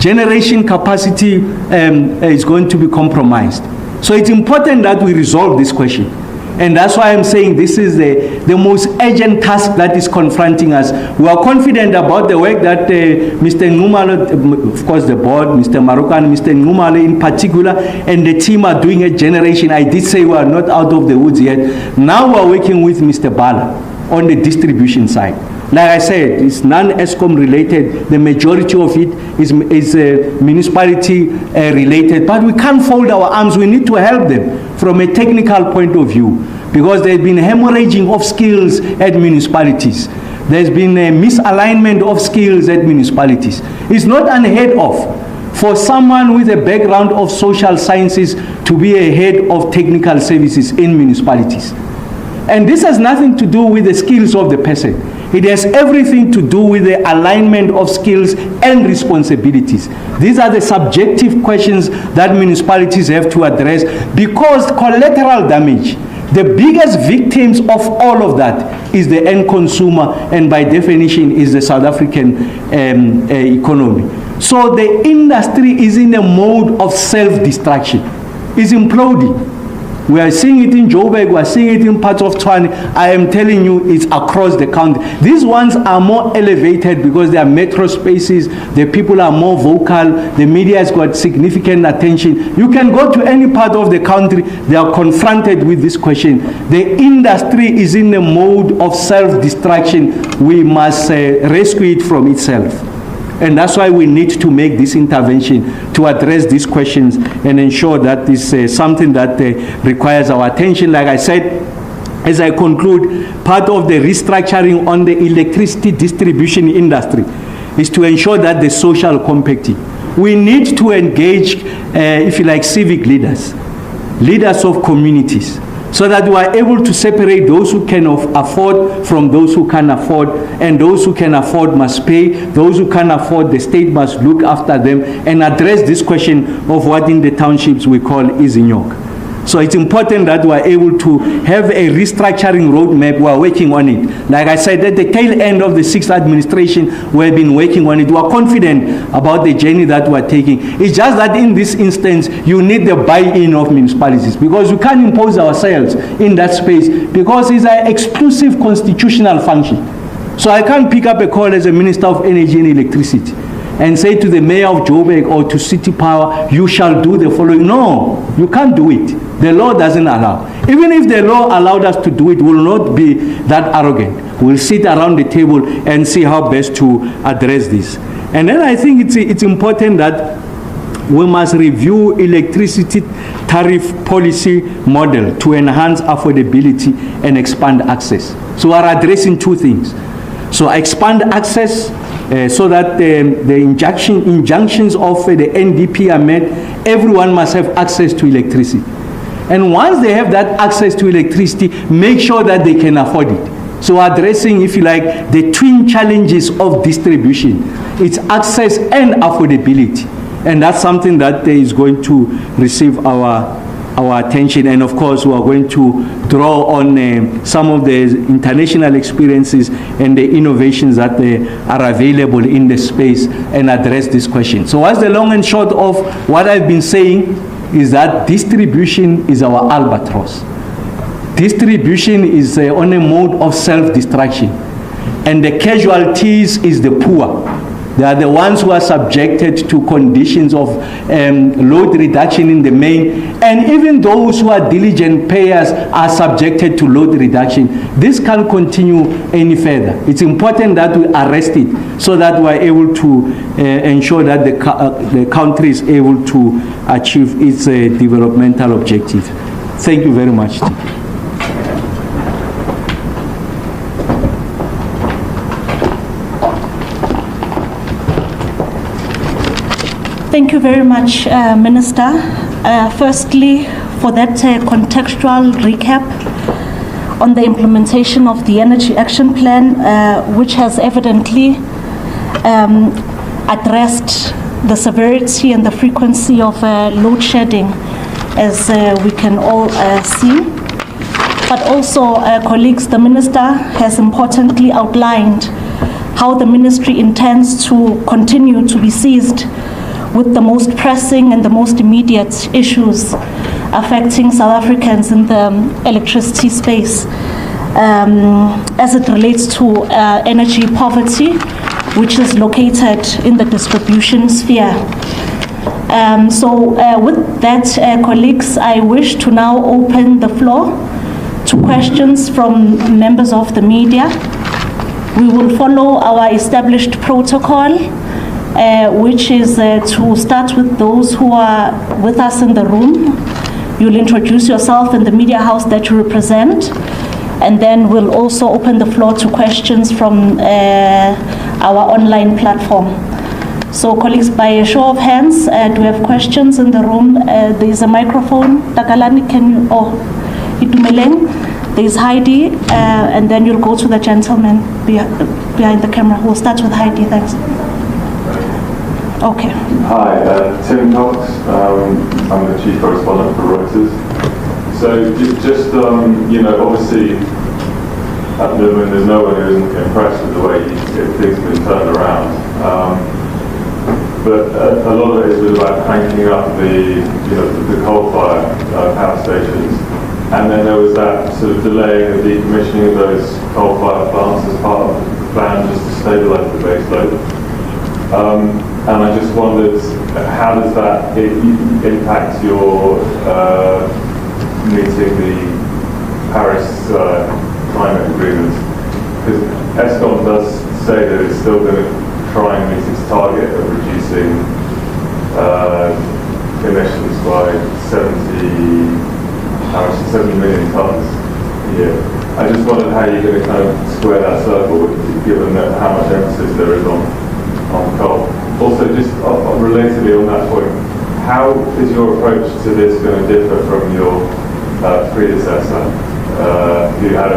Generation capacity is going to be compromised. So it's important that we resolve this question. And that's why I'm saying this is the most urgent task that is confronting us. We are confident about the work that Mr. Ngumalo, of course the board, Mr. Maruka and Mr. Ngumalo in particular, and the team are doing a generation. I did say we are not out of the woods yet. Now we are working with Mr. Bala on the distribution side. Like I said, it's non-ESCOM related. The majority of it is municipality related. But we can't fold our arms. We need to help them from a technical point of view, because there's been hemorrhaging of skills at municipalities. There's been a misalignment of skills at municipalities. It's not unheard of for someone with a background of social sciences to be a head of technical services in municipalities. And this has nothing to do with the skills of the person. It has everything to do with the alignment of skills and responsibilities. These are the subjective questions that municipalities have to address, because collateral damage, the biggest victims of all of that is the end consumer, and by definition is the South African economy. So the industry is in a mode of self-destruction. It's imploding. We are seeing it in Joburg, we are seeing it in parts of Tshwane. I am telling you, it's across the country. These ones are more elevated because they are metro spaces, the people are more vocal, the media has got significant attention. You can go to any part of the country, they are confronted with this question. The industry is in a mode of self-destruction. We must rescue it from itself. And that's why we need to make this intervention to address these questions and ensure that this is something that requires our attention. Like I said, as I conclude, part of the restructuring on the electricity distribution industry is to ensure that the social compacting. We need to engage, if you like, civic leaders, leaders of communities, so that we are able to separate those who can afford from those who can't afford, and those who can afford must pay, those who can't afford, the state must look after them, and address this question of what in the townships we call izinyok. So it's important that we are able to have a restructuring roadmap. We are working on it. Like I said, at the tail end of the 6th administration, we have been working on it. We are confident about the journey that we are taking. It's just that in this instance, you need the buy-in of municipalities, because we can't impose ourselves in that space, because it's an exclusive constitutional function. So I can't pick up a call as a Minister of Energy and Electricity and say to the mayor of Joburg or to City Power, you shall do the following. No, you can't do it. The law doesn't allow. Even if the law allowed us to do it, we will not be that arrogant. We'll sit around the table and see how best to address this. And then I think it's important that we must review electricity tariff policy model to enhance affordability and expand access. So we are addressing two things. So expand access so that the injunctions of the NDP are met. Everyone must have access to electricity. And once they have that access to electricity, make sure that they can afford it. So addressing, if you like, the twin challenges of distribution. It's access and affordability. And that's something that is going to receive our attention. And of course, we are going to draw on some of the international experiences and the innovations that are available in the space and address this question. So what's the long and short of what I've been saying is that distribution is our albatross. Distribution is on a mode of self-destruction. And the casualties is the poor. They are the ones who are subjected to conditions of load reduction in the main, and even those who are diligent payers are subjected to load reduction. This can't continue any further. It's important that we arrest it so that we are able to ensure that the country is able to achieve its developmental objective. Thank you very much. Thank you very much, Minister. Firstly, for that contextual recap on the implementation of the Energy Action Plan, which has evidently addressed the severity and the frequency of load shedding, as we can all see. But also, colleagues, the Minister has importantly outlined how the Ministry intends to continue to be seized with the most pressing and the most immediate issues affecting South Africans in the electricity space, as it relates to energy poverty, which is located in the distribution sphere. With that, colleagues, I wish to now open the floor to questions from members of the media. We will follow our established protocol, which is to start with those who are with us in the room. You'll introduce yourself and the media house that you represent, and then we'll also open the floor to questions from our online platform. So colleagues, by a show of hands, do we have questions in the room? There is a microphone. Takalani, can you, Itumeleng, there's Heidi, and then you'll go to the gentleman behind the camera. We'll start with Heidi, thanks. Okay. Hi, Tim Cox. I'm the chief correspondent for Reuters. So just obviously at the moment there's no one who isn't impressed with the way things have been turned around. But a lot of it is about cranking up the coal-fired power stations, and then there was that sort of delaying of decommissioning of those coal-fired plants as part of the plan just to stabilise the base load. And I just wondered, how does that impact your meeting the Paris climate agreement? Because Eskom does say that it's still going to try and meet its target of reducing emissions by 70 million tonnes a year. I just wondered how you're going to kind of square that circle, given that how much emphasis there is on coal. Also, just relatedly on that point, how is your approach to this going to differ from your predecessor, who had,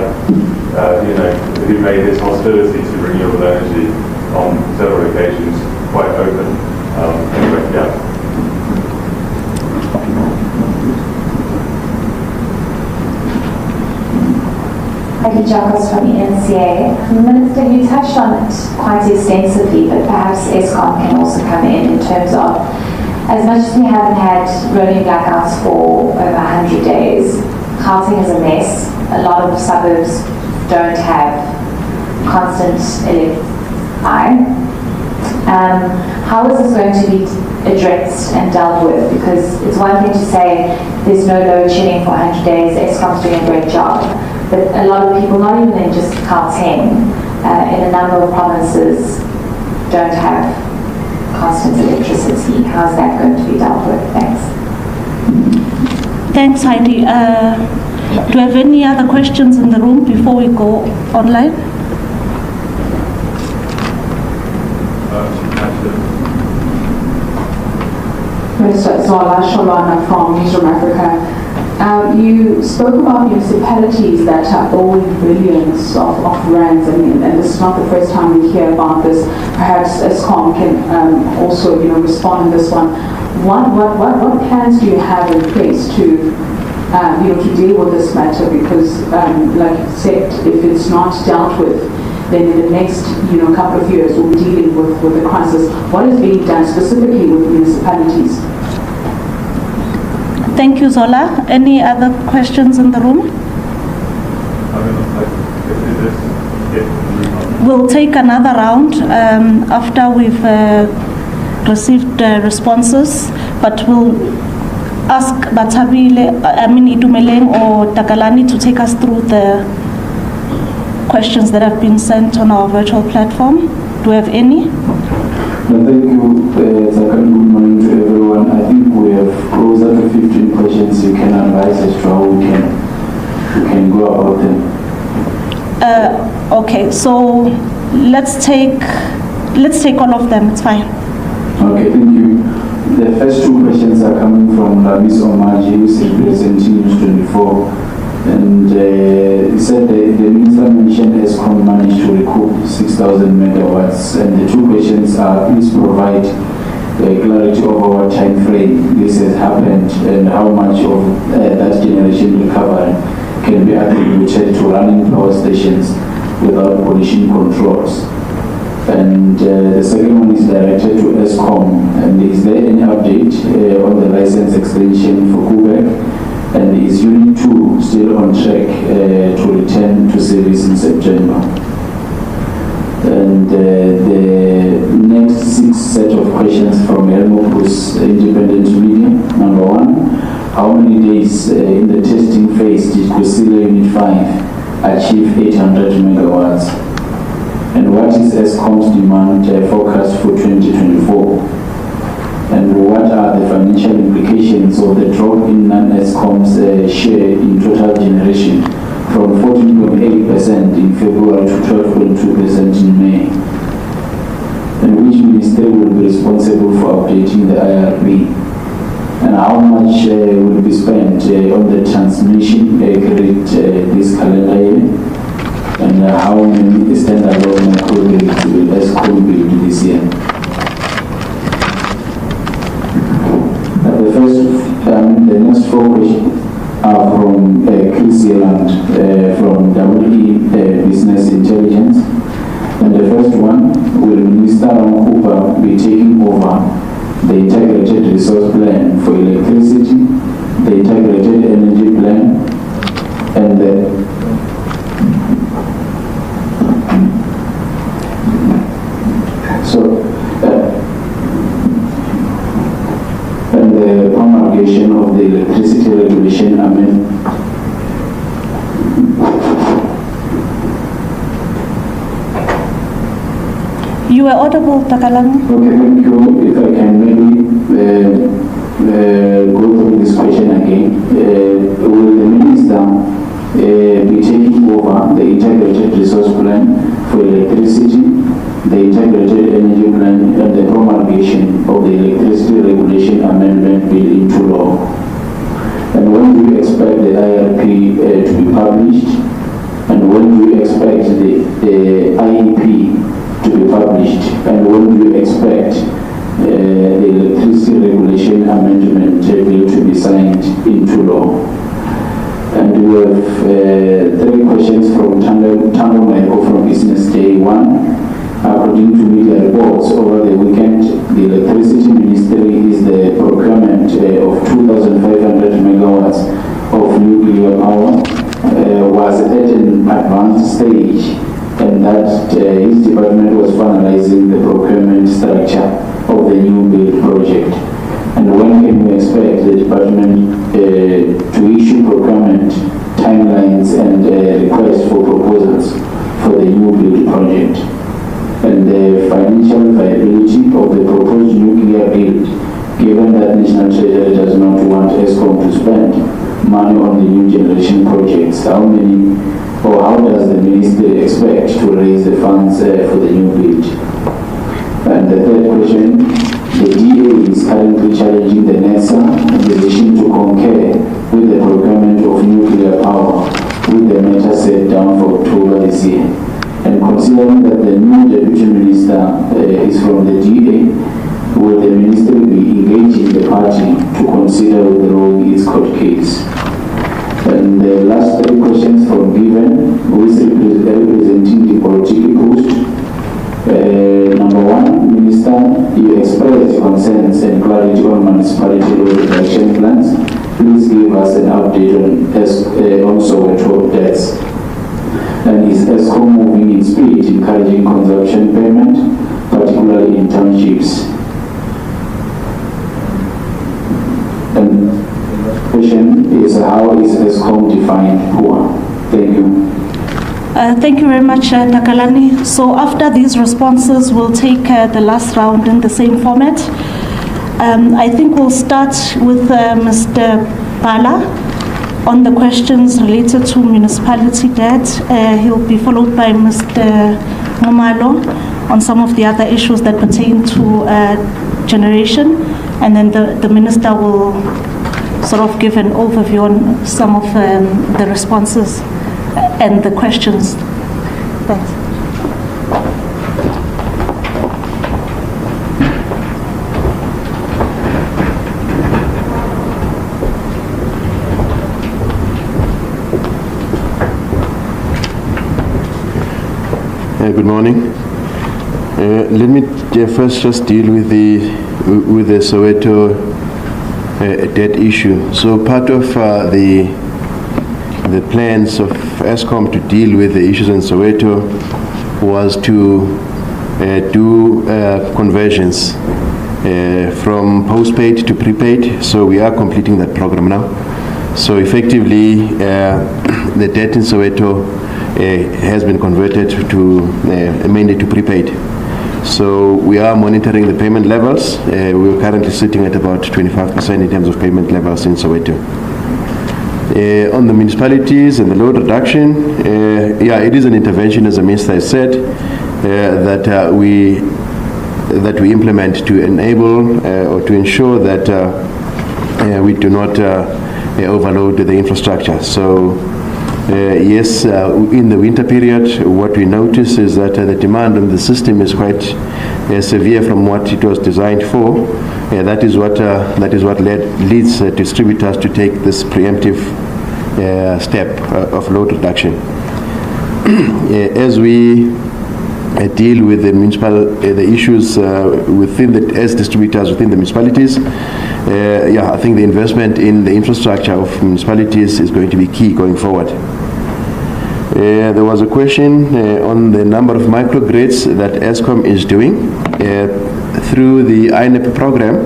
who made his hostility to renewable energy on several occasions quite open. Anyway, yeah. Kgosientsho from the NCA. Minister, you touched on it quite extensively, but perhaps ESCOM can also come in terms of, as much as we haven't had rolling blackouts for over 100 days, Gauteng is a mess. A lot of suburbs don't have constant electricity. How is this going to be addressed and dealt with? Because it's one thing to say there's no load shedding for 100 days, ESCOM's doing a great job. But a lot of people, not even in just Gauteng, in a number of provinces, don't have constant electricity. How's that going to be dealt with? Thanks. Thanks, Heidi. Do you have any other questions in the room before we go online? Minister Zola Sholana from Newsroom Africa. You spoke about municipalities that are owing billions of rands, and this is not the first time we hear about this. Perhaps ESCOM can also, respond on this one. What plans do you have in place to, to deal with this matter? Because, like you said, if it's not dealt with, then in the next, couple of years we'll be dealing with the crisis. What is being done specifically with municipalities? Thank you, Zola. Any other questions in the room? We'll take another round after we've received responses, but we'll ask Itumeleng or Takalani to take us through the questions that have been sent on our virtual platform. Do we have any? Thank you, Zakan. Good morning to everyone. I think we have closer to 15 questions. You can advise us to how we can go about them. Okay, so let's take all of them. It's fine. Okay, thank you. The first two questions are coming from Ms. Omaji, who is representing News 24. And he said the minister mentioned ESCOM managed to recoup 6,000 megawatts. And the two questions are, please provide clarity over what time frame this has happened and how much of that generation recovery can be attributed to running power stations without pollution controls. And the second one is directed to ESCOM. And is there any update on the license extension for Quebec? And is Unit 2 still on track to return to service in September? And the next 6 set of questions from Elmo Plus Independent Media. Number 1, how many days in the testing phase did Kgosientsho Unit 5 achieve 800 megawatts? And what is ESCOM's demand forecast for 2024? And what are the financial implications of the drop in non-ESCOM's share in total generation from 14.8% in February to 12.2% in May? And which ministry will be responsible for updating the IRB? And how much will be spent on the transmission grid this calendar year? And how many standalone microgrids will ESCOM build this year? The next 4 questions are from Kgosientsho from WE Business Intelligence. And the first one, will Minister Ramokgopa be taking over the integrated resource plan for electricity, the integrated energy plan, and the promulgation of the electricity regulation amendment? You were audible, Takalani. Okay, thank you. If I can maybe go through this question again. Will the minister be taking over the integrated resource plan for electricity, the integrated energy plan, and the promulgation of the electricity regulation amendment bill into law? And when do you expect the IEP to be published, and when do you expect the electricity regulation amendment bill to be signed into law? And we have 3 questions from Tambo Maiko from Business Day 1. According to media reports over the weekend, the Electricity Ministry is the procurement of 2,500 megawatts of nuclear power was at an advanced stage, and that his department was finalizing the procurement structure of the new build project. And when can we expect the department to issue procurement timelines and requests for proposals for the new build project? And the financial viability of the proposed nuclear build, given that National Treasury does not want ESCOM to spend money on the new generation projects. How many, or how does the ministry expect to raise the funds for the new build? And the third question, the DA is currently challenging the NESA in relation to concur with the procurement of nuclear power with the matter set down for October this year. And considering that the new deputy minister is from the DA, will the ministry be engaging the party to consider withdrawing its court case? And the last 3 questions from Given, who is representing the political post. Number 1, Minister, you expressed concerns and clarity on municipality road reduction plans. Please give us an update on Soweto debts. And is ESCOM moving in speed, encouraging consumption payment, particularly in townships? And the question is, how is ESCOM defined poor? Thank you. Thank you very much, Takalani. So after these responses, we'll take the last round in the same format. I think we'll start with Mr. Bala on the questions related to municipality debt. He'll be followed by Mr. Momalo on some of the other issues that pertain to generation, and then the minister will sort of give an overview on some of the responses and the questions. Thanks. Good morning. Let me first just deal with the Soweto debt issue. So part of the plans of ESCOM to deal with the issues in Soweto was to do conversions from postpaid to prepaid. So we are completing that program now. So effectively, the debt in Soweto has been converted to mainly to prepaid. So we are monitoring the payment levels. We're currently sitting at about 25% in terms of payment levels in Soweto. On the municipalities and the load reduction, it is an intervention, as the minister has said, that we implement to enable or to ensure that we do not overload the infrastructure. So yes, in the winter period, what we notice is that the demand on the system is quite severe from what it was designed for. That is what leads distributors to take this preemptive step of load reduction. As we deal with the the issues as distributors within the municipalities, I think the investment in the infrastructure of municipalities is going to be key going forward. There was a question on the number of microgrids that ESCOM is doing. Through the INEP program,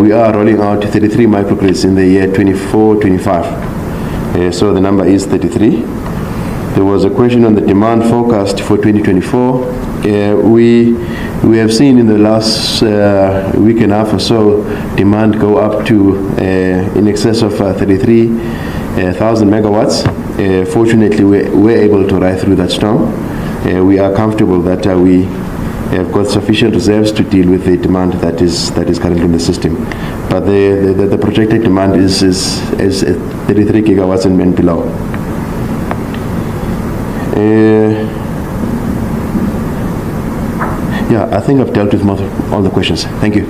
we are rolling out 33 microgrids in the year 24-25. So the number is 33. There was a question on the demand forecast for 2024. We have seen in the last week and a half or so demand go up to in excess of 33,000 megawatts. Fortunately, we're able to ride through that storm. We are comfortable that we have got sufficient reserves to deal with the demand that is currently in the system. But the projected demand is 33 gigawatts and below. Yeah, I think I've dealt with all the questions. Thank you.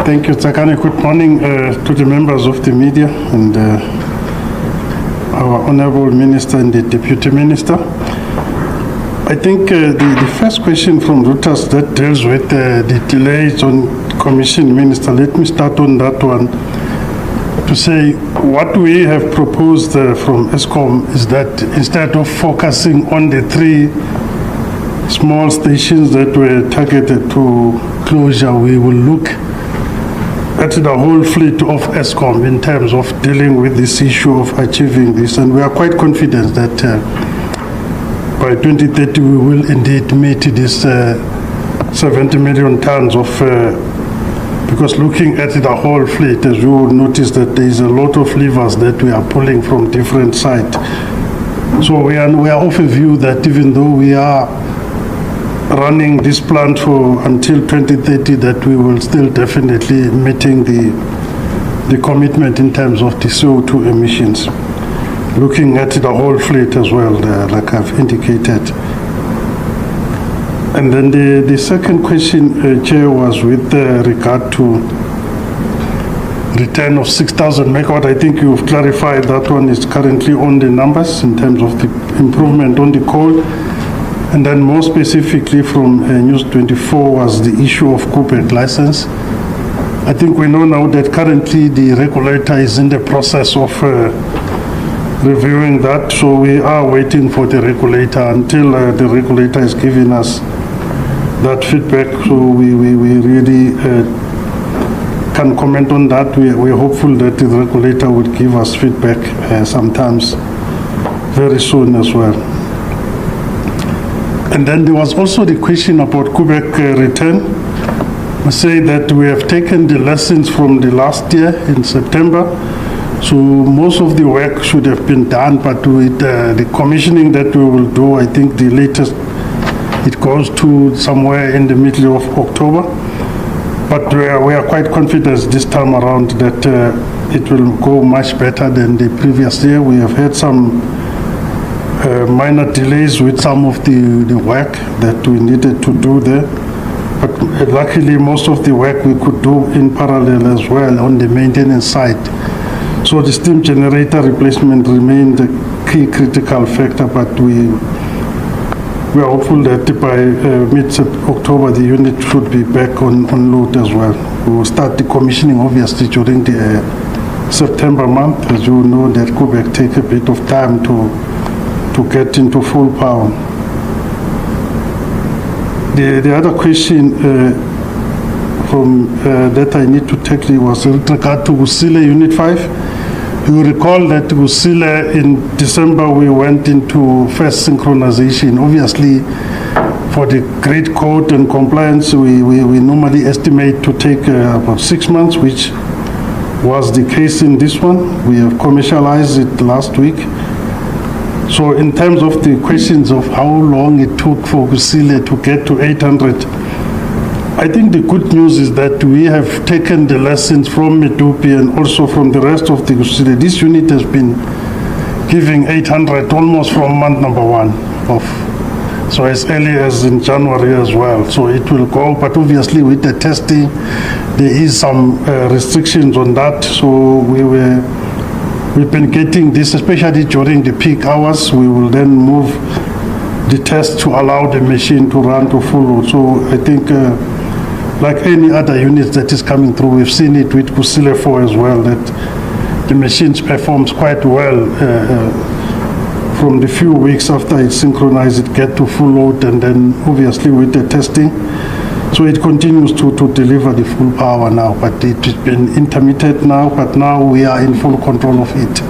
Thank you, Tsakani. Good morning to the members of the media and our Honorable Minister and the Deputy Minister. I think the first question from Reuters that deals with the delays on Commission, Minister, let me start on that one to say what we have proposed from ESCOM is that instead of focusing on the 3 small stations that were targeted to closure, we will look at the whole fleet of ESCOM in terms of dealing with this issue of achieving this. And we are quite confident that by 2030 we will indeed meet this 70 million tons of, because looking at the whole fleet, as you will notice that there is a lot of levers that we are pulling from different sides. So we are of a view that even though we are running this plant for until 2030, that we will still definitely meeting the commitment in terms of the CO2 emissions. Looking at the whole fleet as well, like I've indicated. And then the second question, Chair, was with regard to return of 6,000 megawatt. I think you've clarified that one is currently on the numbers in terms of the improvement on the coal. And then more specifically from News 24 was the issue of Quebec license. I think we know now that currently the regulator is in the process of reviewing that, so we are waiting for the regulator until the regulator is giving us that feedback, so we really can comment on that. We're hopeful that the regulator would give us feedback sometimes very soon as well. And then there was also the question about Quebec return. I say that we have taken the lessons from the last year in September. So most of the work should have been done, but with the commissioning that we will do, I think the latest, it goes to somewhere in the middle of October. But we are quite confident this time around that it will go much better than the previous year. We have had some minor delays with some of the work that we needed to do there. But luckily, most of the work we could do in parallel as well on the maintenance side. So the steam generator replacement remained a key critical factor, but we are hopeful that by mid-October the unit should be back on load as well. We will start the commissioning obviously during the September month. As you know, that Quebec take a bit of time to get into full power. The other question from that I need to take was with regard to Kusile Unit 5. You recall that Kusile in December we went into first synchronization. Obviously, for the grid code and compliance, we normally estimate to take about 6 months, which was the case in this one. We have commercialized it last week. So in terms of the questions of how long it took for Kusile to get to 800, I think the good news is that we have taken the lessons from Medupi and also from the rest of the Kusile. This unit has been giving 800 almost from month number 1 of, so as early as in January as well. So it will go, but obviously with the testing, there is some restrictions on that. So we've been getting this, especially during the peak hours. We will then move the test to allow the machine to run to full load. So I think like any other units that is coming through, we've seen it with Kusile 4 as well, that the machines performs quite well from the few weeks after it's synchronized, it get to full load, and then obviously with the testing. So it continues to deliver the full power now, but it has been intermittent now, but now we are in full control of it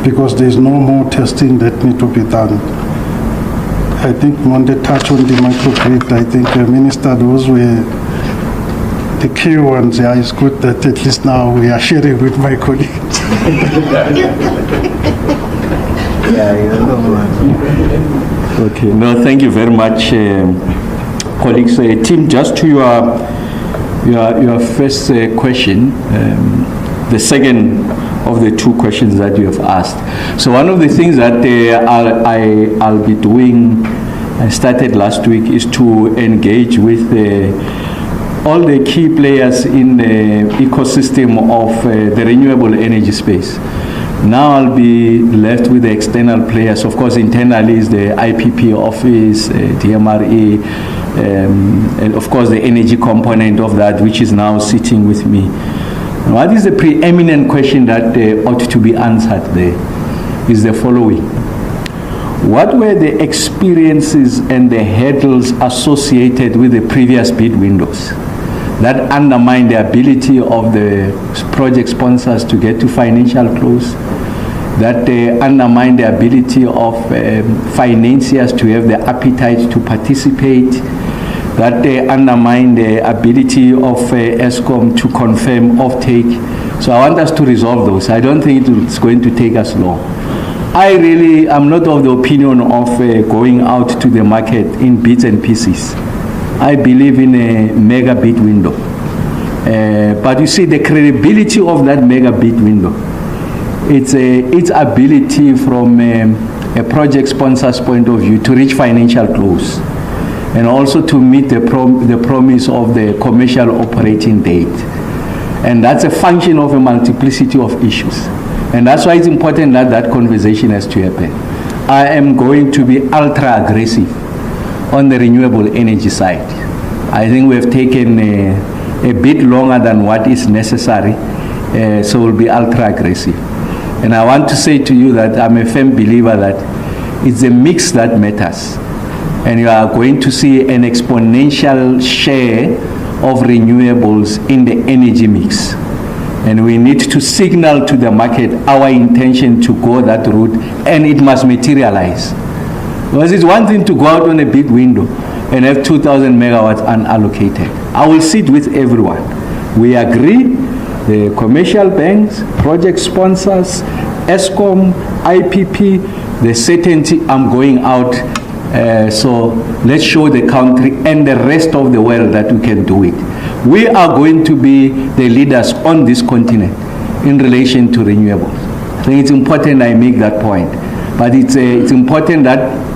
because there's no more testing that need to be done. I think Monde touched on the microgrid. I think Minister, those were the key ones. Yeah, it's good that at least now we are sharing with my colleagues. Okay, no, thank you very much, colleagues. Tim, just to your first question, the second of the two questions that you have asked. So one of the things that I'll be doing, I started last week, is to engage with all the key players in the ecosystem of the renewable energy space. Now I'll be left with the external players. Of course, internally is the IPP office, DMRE, and of course the energy component of that, which is now sitting with me. What is the preeminent question that ought to be answered there is the following. What were the experiences and the hurdles associated with the previous bid windows that undermine the ability of the project sponsors to get to financial close, that undermine the ability of financiers to have the appetite to participate, that undermine the ability of ESCOM to confirm offtake? So I want us to resolve those. I don't think it's going to take us long. I really am not of the opinion of going out to the market in bits and pieces. I believe in a mega bid window. But you see, the credibility of that mega bid window, its ability from a project sponsor's point of view to reach financial close and also to meet the promise of the commercial operating date. And that's a function of a multiplicity of issues. And that's why it's important that that conversation has to happen. I am going to be ultra aggressive on the renewable energy side. I think we have taken a bit longer than what is necessary, so we'll be ultra aggressive. And I want to say to you that I'm a firm believer that it's a mix that matters. And you are going to see an exponential share of renewables in the energy mix. And we need to signal to the market our intention to go that route, and it must materialize. Because it's one thing to go out on a big window and have 2,000 megawatts unallocated. I will sit with everyone. We agree, the commercial banks, project sponsors, ESCOM, IPP, the certainty I'm going out. So let's show the country and the rest of the world that we can do it. We are going to be the leaders on this continent in relation to renewables. I think it's important I make that point. But it's important that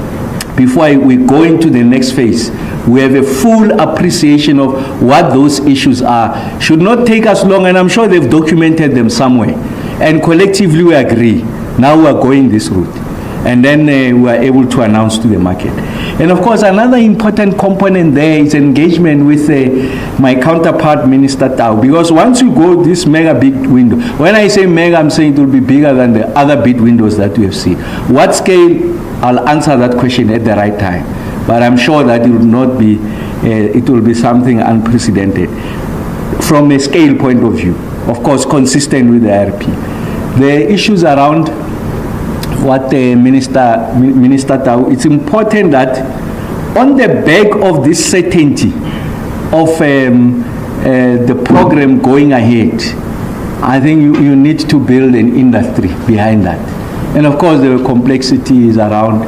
before we go into the next phase, we have a full appreciation of what those issues are. Should not take us long, and I'm sure they've documented them somewhere. And collectively we agree, now we are going this route. And then we are able to announce to the market. And of course, another important component there is engagement with my counterpart, Minister Tau, because once you go this mega bid window, when I say mega, I'm saying it will be bigger than the other bid windows that we have seen. What scale? I'll answer that question at the right time. But I'm sure that it will not be, it will be something unprecedented from a scale point of view. Of course, consistent with the IRP. The issues around what the Minister Tau, it's important that on the back of this certainty of the program going ahead, I think you need to build an industry behind that. And of course, the complexity is around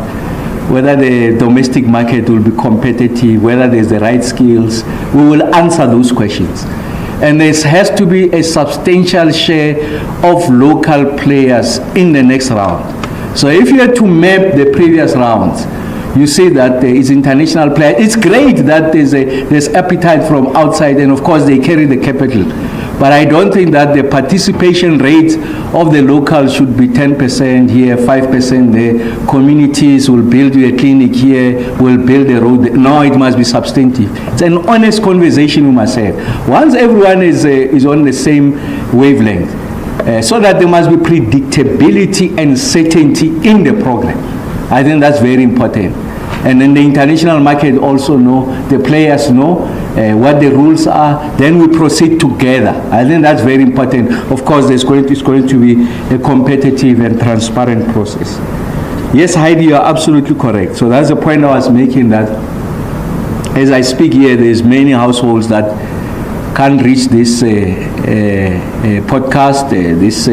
whether the domestic market will be competitive, whether there's the right skills. We will answer those questions. And there has to be a substantial share of local players in the next round. So if you had to map the previous rounds, you see that there is international players. It's great that there's appetite from outside, and of course they carry the capital. But I don't think that the participation rate of the locals should be 10% here, 5% there. Communities will build you a clinic here, will build a road. No, it must be substantive. It's an honest conversation we must have. Once everyone is on the same wavelength, so that there must be predictability and certainty in the program. I think that's very important. And then the international market also know, the players know what the rules are, then we proceed together. I think that's very important. Of course, it's going to be a competitive and transparent process. Yes, Heidi, you are absolutely correct. So that's the point I was making, that as I speak here, there's many households that can't reach this podcast, this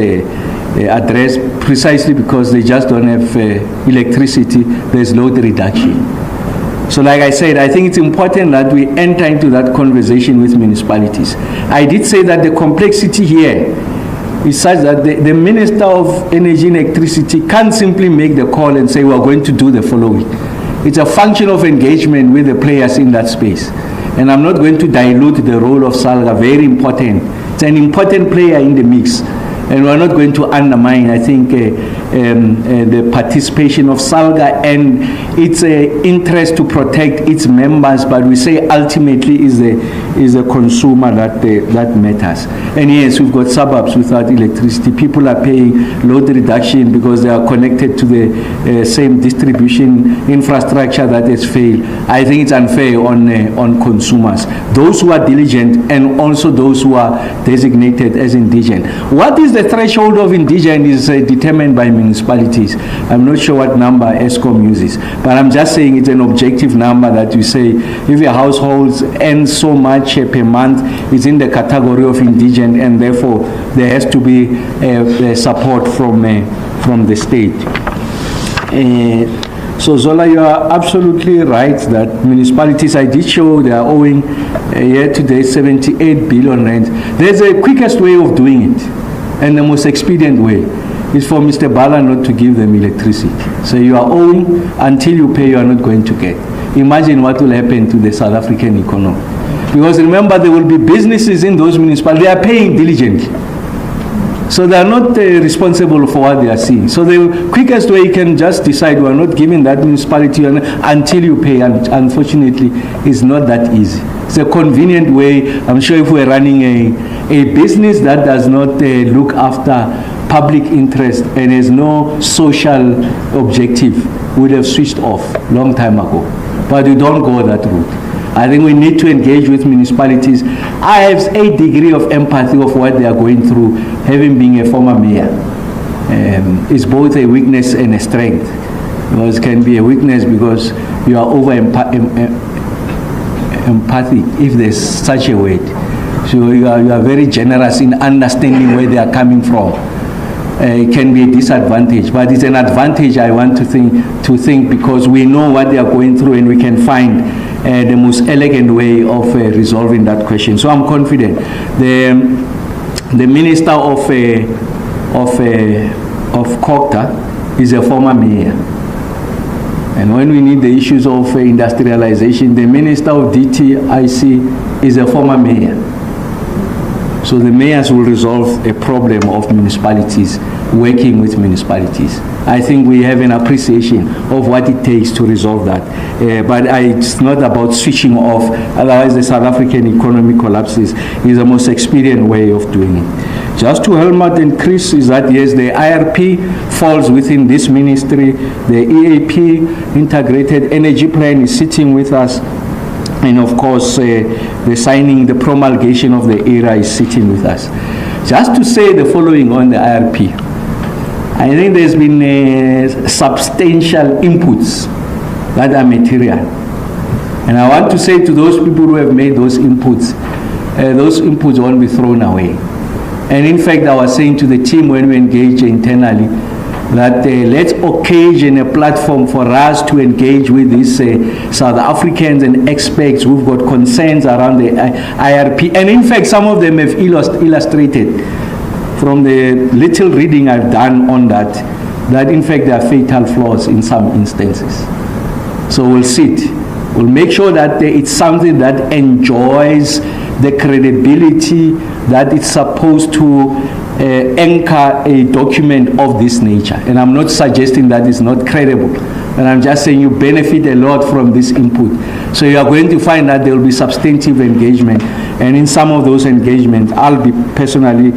address, precisely because they just don't have electricity. There's load reduction. So like I said, I think it's important that we enter into that conversation with municipalities. I did say that the complexity here is such that the Minister of Energy and Electricity can't simply make the call and say, we're going to do the following. It's a function of engagement with the players in that space. And I'm not going to dilute the role of SALGA, very important. It's an important player in the mix. And we're not going to undermine, I think, the participation of SALGA and its interest to protect its members, but we say ultimately is the consumer that matters. And yes, we've got suburbs without electricity. People are paying load reduction because they are connected to the same distribution infrastructure that has failed. I think it's unfair on consumers, those who are diligent and also those who are designated as indigent. What is the threshold of indigent is determined by municipalities. I'm not sure what number ESCOM uses, but I'm just saying it's an objective number that you say if your households earn so much per month, it's in the category of indigent, and therefore there has to be support from the state. So Zola, you are absolutely right that municipalities, I did show they are owing year to date 78 billion rand. There's a quickest way of doing it, and the most expedient way is for Mr. Bala not to give them electricity. So you are owing, until you pay, you are not going to get. Imagine what will happen to the South African economy. Because remember, there will be businesses in those municipalities, they are paying diligently. So they are not responsible for what they are seeing. So the quickest way you can just decide we are not giving that municipality until you pay, and unfortunately it's not that easy. It's a convenient way. I'm sure if we're running a business that does not look after public interest and has no social objective, would have switched off long time ago. But we don't go that route. I think we need to engage with municipalities. I have a degree of empathy of what they are going through, having been a former mayor. It's both a weakness and a strength. Because it can be a weakness because you are over empathic, if there's such a word. So you are very generous in understanding where they are coming from. It can be a disadvantage, but it's an advantage. I want to think because we know what they are going through, and we can find the most elegant way of resolving that question. So I'm confident. The minister of Kokta is a former mayor, and when we need the issues of industrialization, the minister of DTIC is a former mayor. So the mayors will resolve a problem of municipalities, working with municipalities. I think we have an appreciation of what it takes to resolve that. But it's not about switching off, otherwise the South African economy collapses. It's the most expedient way of doing it. Just to Helmut and Chris, is that yes, the IRP falls within this ministry. The EAP, Integrated Energy Plan, is sitting with us. And of course, the signing, the promulgation of the ERA is sitting with us. Just to say the following on the IRP, I think there's been substantial inputs that are material. And I want to say to those people who have made those inputs won't be thrown away. And in fact, I was saying to the team when we engage internally, that let's occasion a platform for us to engage with these South Africans and experts who've got concerns around the IRP. And in fact, some of them have illustrated from the little reading I've done on that in fact there are fatal flaws in some instances. So we'll sit. We'll make sure that it's something that enjoys the credibility that it's supposed to anchor a document of this nature. And I'm not suggesting that it's not credible, but I'm just saying you benefit a lot from this input. So you are going to find that there will be substantive engagement, and in some of those engagements I'll be personally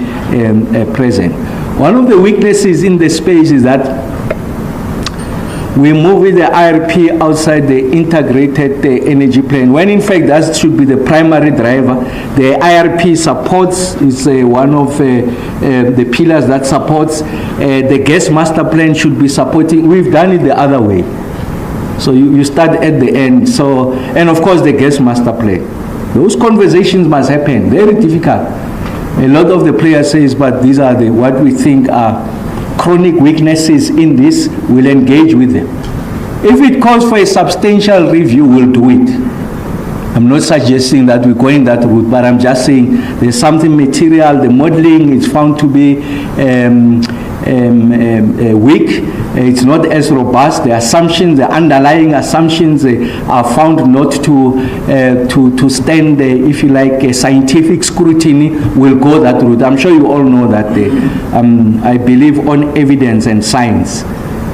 present. One of the weaknesses in the space is that we move with the IRP outside the integrated energy plan, when in fact that should be the primary driver. The IRP supports, is one of the pillars that supports. The gas master plan should be supporting. We've done it the other way. So you start at the end. So, and of course the gas master plan. Those conversations must happen, very difficult. A lot of the players says, but these are what we think are chronic weaknesses in this, we'll engage with them. If it calls for a substantial review, we'll do it. I'm not suggesting that we're going that route, but I'm just saying there's something material. The modeling is found to be weak. It's not as robust. The assumptions, the underlying assumptions are found not to stand, if you like, scientific scrutiny. Will go that route. I'm sure you all know that I believe on evidence and science.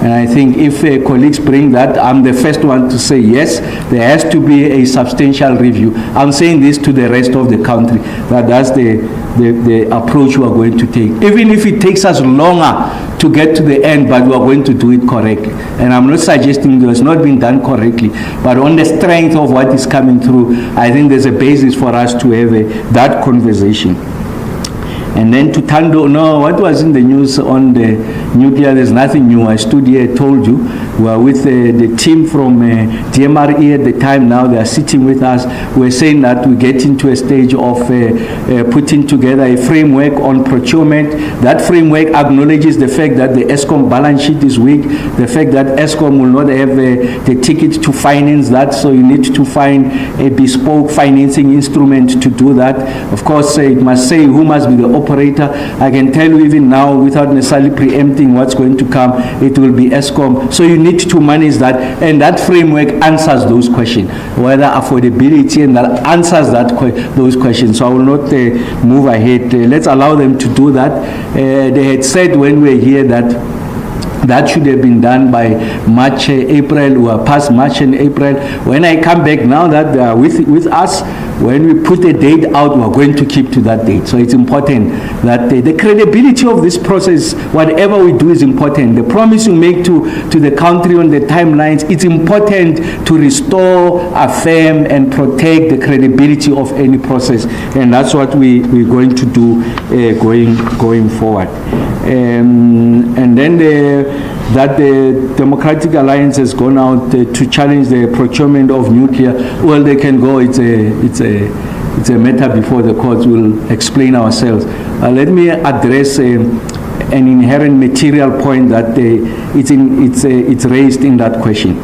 And I think if colleagues bring that, I'm the first one to say yes, there has to be a substantial review. I'm saying this to the rest of the country, that that's the approach we are going to take. Even if it takes us longer to get to the end, but we are going to do it correctly. And I'm not suggesting it has not been done correctly, but on the strength of what is coming through, I think there's a basis for us to have that conversation. And then to Tando, no, what was in the news on the nuclear, there's nothing new. I stood here, told you, we are with the team from DMRE at the time now, they are sitting with us. We're saying that we get into a stage of putting together a framework on procurement. That framework acknowledges the fact that the ESCOM balance sheet is weak, the fact that ESCOM will not have the ticket to finance that, so you need to find a bespoke financing instrument to do that. Of course, it must say who must be the operator. I can tell you even now, without necessarily preempting what's going to come, it will be ESCOM. So you need to manage that, and that framework answers those questions, whether affordability, and that answers those questions. So I will not move ahead. Let's allow them to do that. They had said when we were here that should have been done by March, April, or past March and April. When I come back now that they are with us, when we put a date out, we're going to keep to that date. So it's important that the credibility of this process, whatever we do is important. The promise you make to the country on the timelines, it's important to restore, affirm, and protect the credibility of any process. And that's what we're going to do going forward. And then that the Democratic Alliance has gone out to challenge the procurement of nuclear. Well, they can go. It's a matter before the courts. We'll explain ourselves. Let me address an inherent material point that it's raised in that question.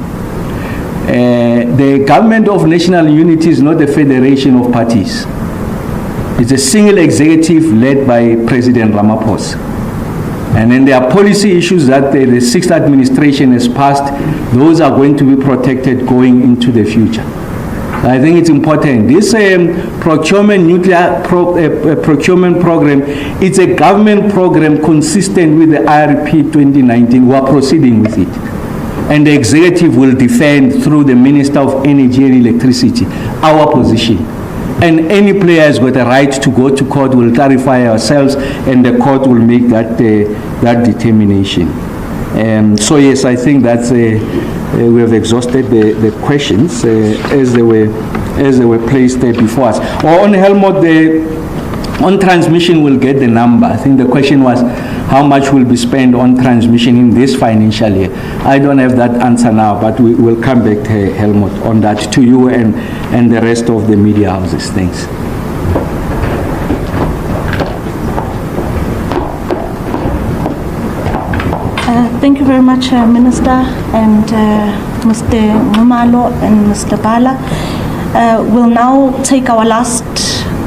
The government of national unity is not a federation of parties. It's a single executive led by President Ramaphosa. And then there are policy issues that the sixth administration has passed. Those are going to be protected going into the future. I think it's important. This nuclear procurement program, it's a government program consistent with the IRP 2019. We are proceeding with it. And the executive will defend through the Minister of Energy and Electricity our position. And any player has got a right to go to court. We'll clarify ourselves, and the court will make that determination. So yes, I think that's we have exhausted the questions as they were placed before us. Or on Helmut, on transmission, we'll get the number. I think the question was how much will be spent on transmission in this financial year. I don't have that answer now, but we will come back, Helmut, on that to you and the rest of the media houses. Thanks. Thank you very much, Minister, and Mr. Mumalo and Mr. Bala. We'll now take our last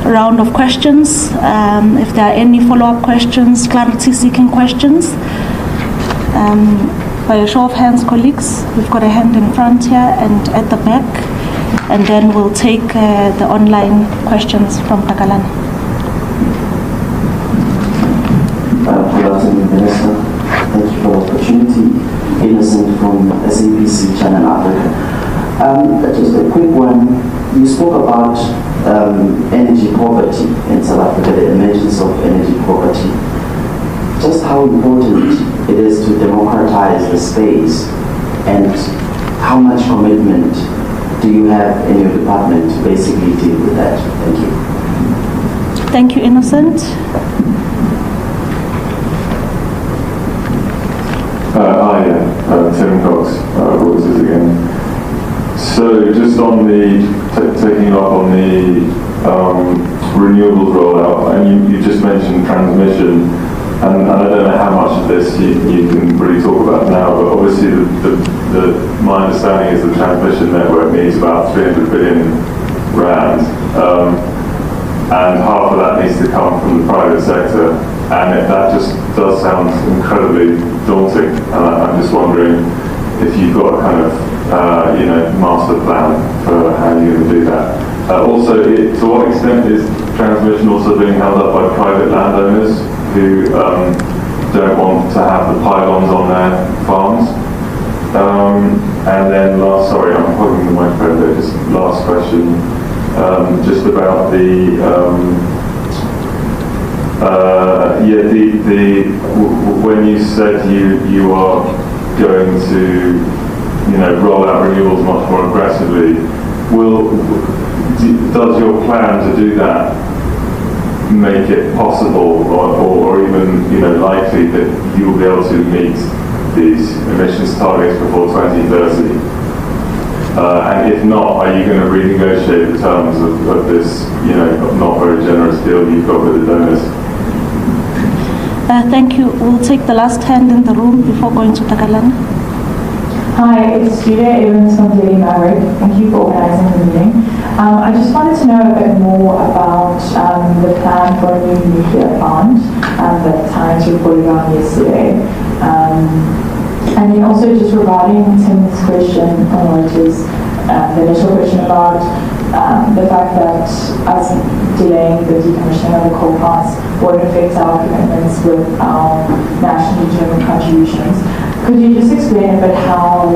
round of questions. If there are any follow-up questions, clarity-seeking questions. By a show of hands, colleagues, we've got a hand in front here and at the back, and then we'll take the online questions from Pakalana. Good afternoon, Minister. Thank you for the opportunity. Innocent from SABC Channel Africa. Just a quick one. You spoke about energy poverty in South Africa, the emergence of energy poverty. Just how important it is to democratize the space, and how much commitment do you have in your department to basically deal with that? Thank you. Thank you, Innocent. Tim Cox, Reuters again. So just on the, taking up on the renewables rollout, and you just mentioned transmission. and I don't know how much of this you can really talk about now, but obviously my understanding is the transmission network needs about 300 billion rand, and half of that needs to come from the private sector, and that just does sound incredibly daunting, and I'm just wondering if you've got a kind of master plan for how you're going to do that. Also, to what extent is transmission also being held up by private landowners who don't want to have the pylons on their farms? And then sorry, I'm holding the microphone there, just last question, just about when you said you are going to roll out renewables much more aggressively, does your plan to do that make it possible or even likely that you will be able to meet these emissions targets before 2030? And if not, are you going to renegotiate the terms of this not very generous deal you've got with the donors? Thank you. We'll take the last hand in the room before going to Takalani. Hi, it's Julia Evans from Daily Maverick. Thank you for organizing the meeting. I just wanted to know a bit more about the plan for a new nuclear plant that Times reported on yesterday. And then also just regarding Tim's question, which is the initial question about the fact that us delaying the decommissioning of the coal plants would affect our commitments with our national German contributions. Could you just explain a bit how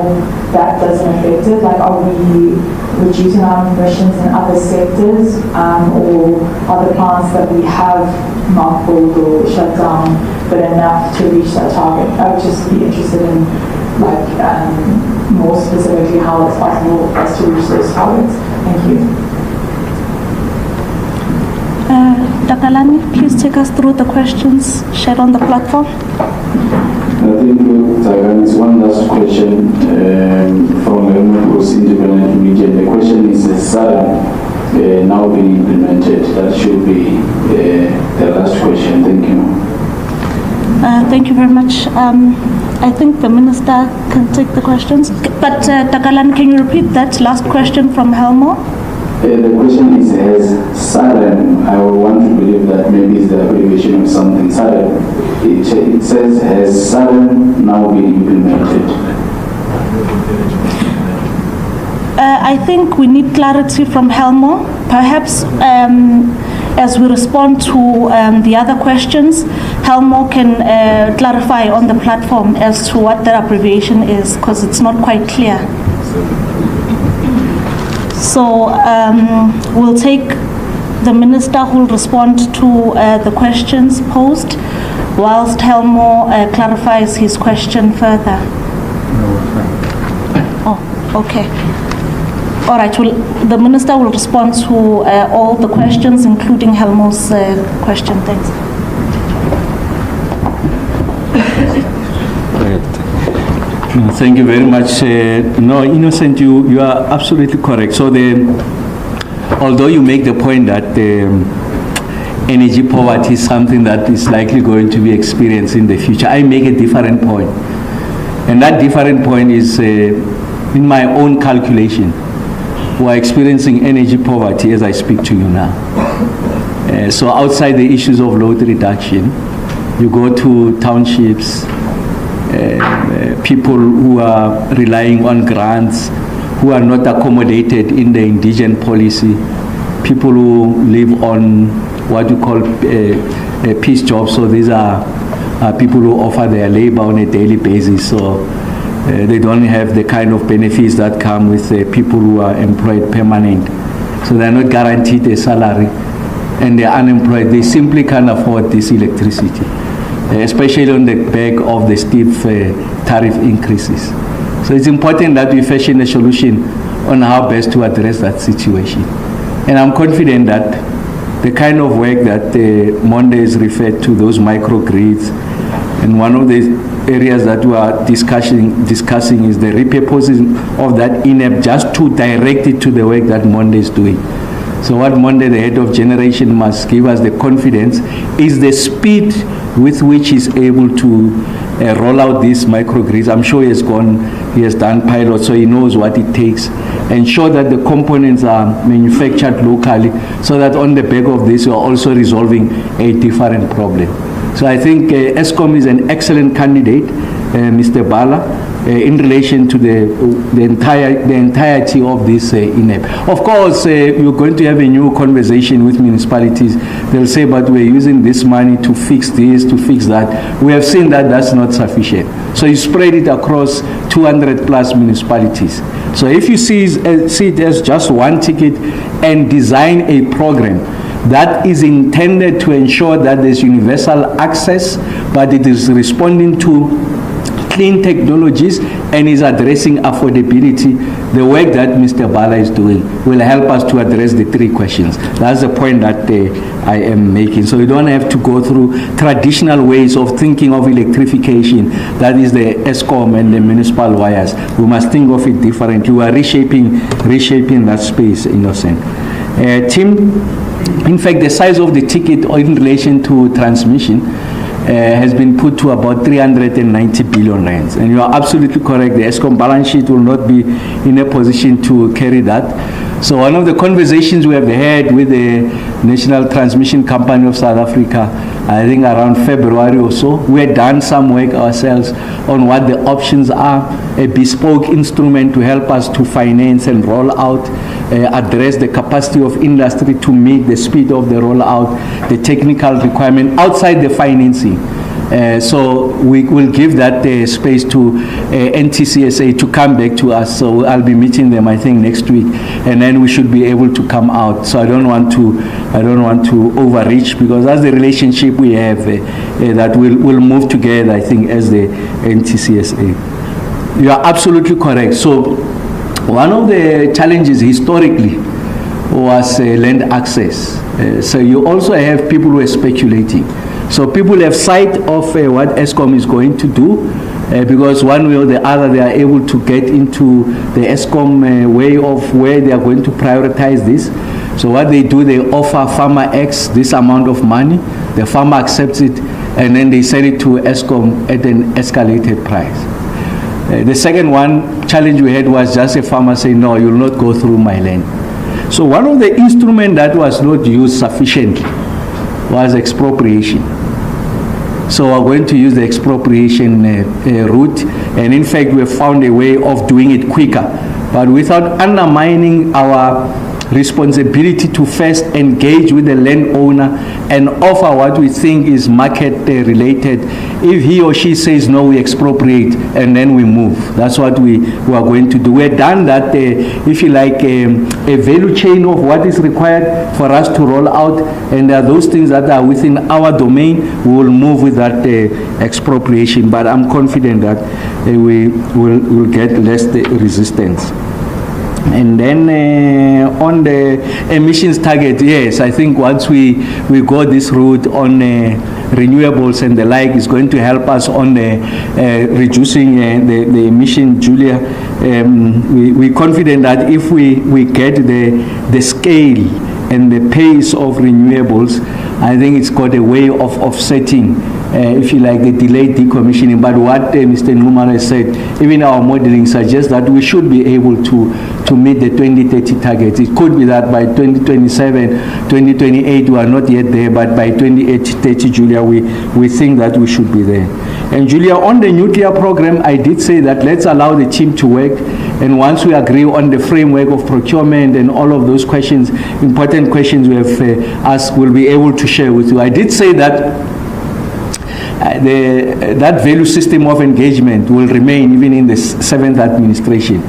that doesn't affect it? Like, are we reducing our emissions in other sectors, or are the plants that we have mothballed or shut down but enough to reach that target? I would just be interested in, more specifically, how it's possible for us to reach those targets. Thank you. Takalani, please take us through the questions shared on the platform. Thank you, Tagan. It's one last question from Independent Media. The question is now being implemented. That should be the last question. Thank you. Thank you very much. I think the minister can take the questions. But Takalani, can you repeat that last question from Helmo? The question is, has SAREM, I would want to believe that maybe it's the abbreviation of something, SAREM. It says, has SAREM now been implemented? I think we need clarity from Helmo. Perhaps as we respond to the other questions, Helmo can clarify on the platform as to what the abbreviation is, because it's not quite clear. So we'll take the minister who will respond to the questions posed, whilst Helmo clarifies his question further. Oh, okay. All right, well, the minister will respond to all the questions, including Helmo's question. Thanks. Thank you very much. No, Innocent, you are absolutely correct. So although you make the point that energy poverty is something that is likely going to be experienced in the future, I make a different point. And that different point is in my own calculation. We are experiencing energy poverty as I speak to you now. So outside the issues of load reduction, you go to townships, people who are relying on grants, who are not accommodated in the indigent policy, people who live on what you call peace jobs. So these are people who offer their labor on a daily basis. So they don't have the kind of benefits that come with people who are employed permanent. So they're not guaranteed a salary, and they're unemployed. They simply can't afford this electricity, especially on the back of the steep tariff increases. So it's important that we fashion a solution on how best to address that situation. And I'm confident that the kind of work that Monday is referred to, those microgrids, and one of the areas that we are discussing is the repurposing of that INEP just to direct it to the work that Monday is doing. So what Monday, the head of generation, must give us the confidence is the speed with which he's able to roll out these microgrids. I'm sure he has done pilots, so he knows what it takes. Ensure that the components are manufactured locally, so that on the back of this, we are also resolving a different problem. So I think ESCOM is an excellent candidate, Mr. Bala, in relation to the entirety of this INEP. Of course, you're going to have a new conversation with municipalities. They'll say, but we're using this money to fix this, to fix that. We have seen that that's not sufficient. So you spread it across 200 plus municipalities. So if you see it as just one ticket and design a program that is intended to ensure that there's universal access, but it is responding to clean technologies and is addressing affordability, the work that Mr. Bala is doing will help us to address the three questions. That's the point that I am making. So we don't have to go through traditional ways of thinking of electrification, that is the ESCOM and the municipal wires. We must think of it differently. We are reshaping that space, Innocent. Tim, in fact, the size of the ticket in relation to transmission has been put to about 390 billion rands. And you are absolutely correct. The ESCOM balance sheet will not be in a position to carry that. So one of the conversations we have had with the National Transmission Company of South Africa, I think around February or so, we had done some work ourselves on what the options are, a bespoke instrument to help us to finance and roll out, address the capacity of industry to meet the speed of the rollout, the technical requirement outside the financing. So we will give that space to NTCSA to come back to us. So I'll be meeting them, I think, next week, and then we should be able to come out. So I don't want to overreach, because that's the relationship we have that will move together, I think, as the NTCSA. You are absolutely correct. So one of the challenges historically was land access. So you also have people who are speculating. So people have sight of what ESCOM is going to do, because one way or the other they are able to get into the ESCOM way of where they are going to prioritize this. So what they do, they offer farmer X this amount of money, the farmer accepts it, and then they sell it to ESCOM at an escalated price. The second one challenge we had was just a farmer saying, no, you will not go through my land. So one of the instruments that was not used sufficiently was expropriation. So we're going to use the expropriation route, and in fact we have found a way of doing it quicker, but without undermining our responsibility to first engage with the landowner and offer what we think is market related. If he or she says no, we expropriate and then we move. That's what we are going to do. We've done that, if you like, a value chain of what is required for us to roll out, and there are those things that are within our domain. We will move with that expropriation, but I'm confident that we will get less resistance. And then on the emissions target, yes, I think once we go this route on renewables and the like, is going to help us on reducing the emission, Julia. We're confident that if we get the scale and the pace of renewables, I think it's got a way of offsetting, if you like, the delayed decommissioning. But what Mr. Newman has said, even our modeling suggests that we should be able to meet the 2030 targets. It could be that by 2027, 2028, we are not yet there, but by 2030, Julia, we think that we should be there. And Julia, on the nuclear program, I did say that let's allow the team to work, and once we agree on the framework of procurement and all of those questions, important questions we have asked, we'll be able to share with you. I did say that that value system of engagement will remain even in the 7th administration.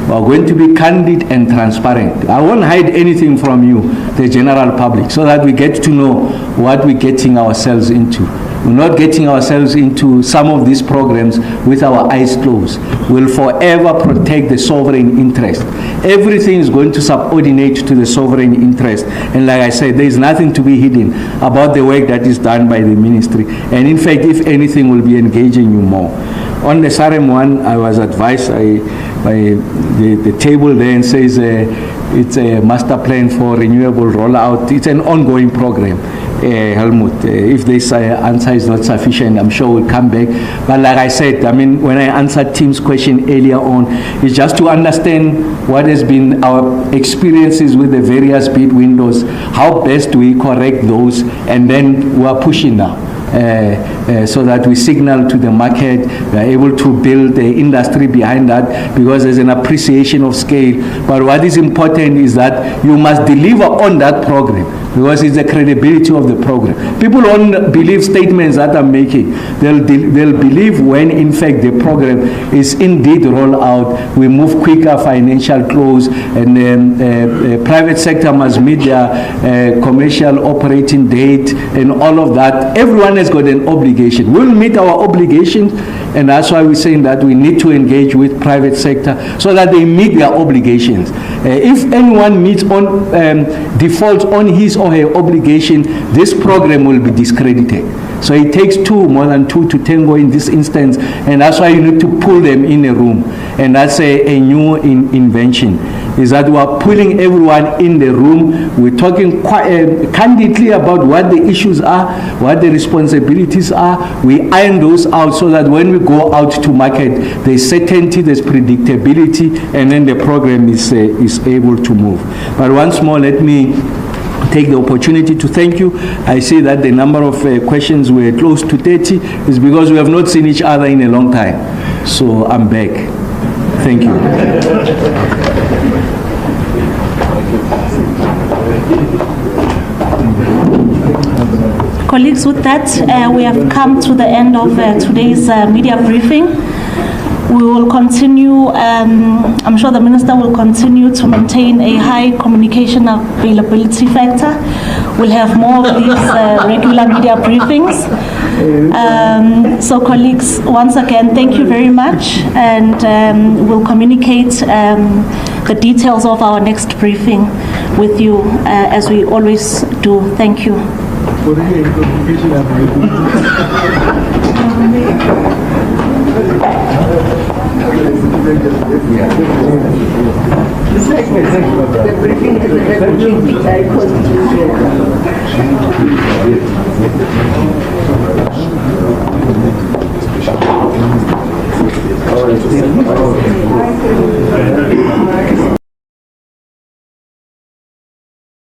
We are going to be candid and transparent. I won't hide anything from you, the general public, so that we get to know what we're getting ourselves into. We're not getting ourselves into some of these programs with our eyes closed. We'll forever protect the sovereign interest. Everything is going to subordinate to the sovereign interest. And like I said, there is nothing to be hidden about the work that is done by the ministry. And in fact, if anything, we'll be engaging you more. On the Sarem one, I was advised by the table there and says it's a master plan for renewable rollout. It's an ongoing program. Helmut, if this answer is not sufficient, I'm sure we'll come back. But like I said, I mean, when I answered Tim's question earlier on, it's just to understand what has been our experiences with the various bid windows, how best we correct those, and then we are pushing now. So that we signal to the market, we are able to build the industry behind that, because there's an appreciation of scale. But what is important is that you must deliver on that program, because it's the credibility of the program. People don't believe statements that I'm making. They'll believe when in fact the program is indeed rolled out. We move quicker, financial close, and then private sector must meet their commercial operating date and all of that. Everyone has got an obligation. We'll meet our obligations, and that's why we're saying that we need to engage with private sector so that they meet their obligations. If anyone meets on defaults on his or her obligation, this program will be discredited. So it takes more than two to tango in this instance, and that's why you need to pull them in a room. And that's a new invention, is that we are pulling everyone in the room. We're talking quite candidly about what the issues are, what the responsibilities are. We iron those out so that when we go out to market, there's certainty, there's predictability, and then the program is able to move. But once more, let me take the opportunity to thank you. I see that the number of questions were close to 30 is because we have not seen each other in a long time. So I'm back. Thank you. Colleagues, with that, we have come to the end of today's media briefing. We will continue, I'm sure the Minister will continue to maintain a high communication availability factor. We'll have more of these regular media briefings. So colleagues, once again, thank you very much, and we'll communicate the details of our next briefing with you as we always do. Thank you. All right.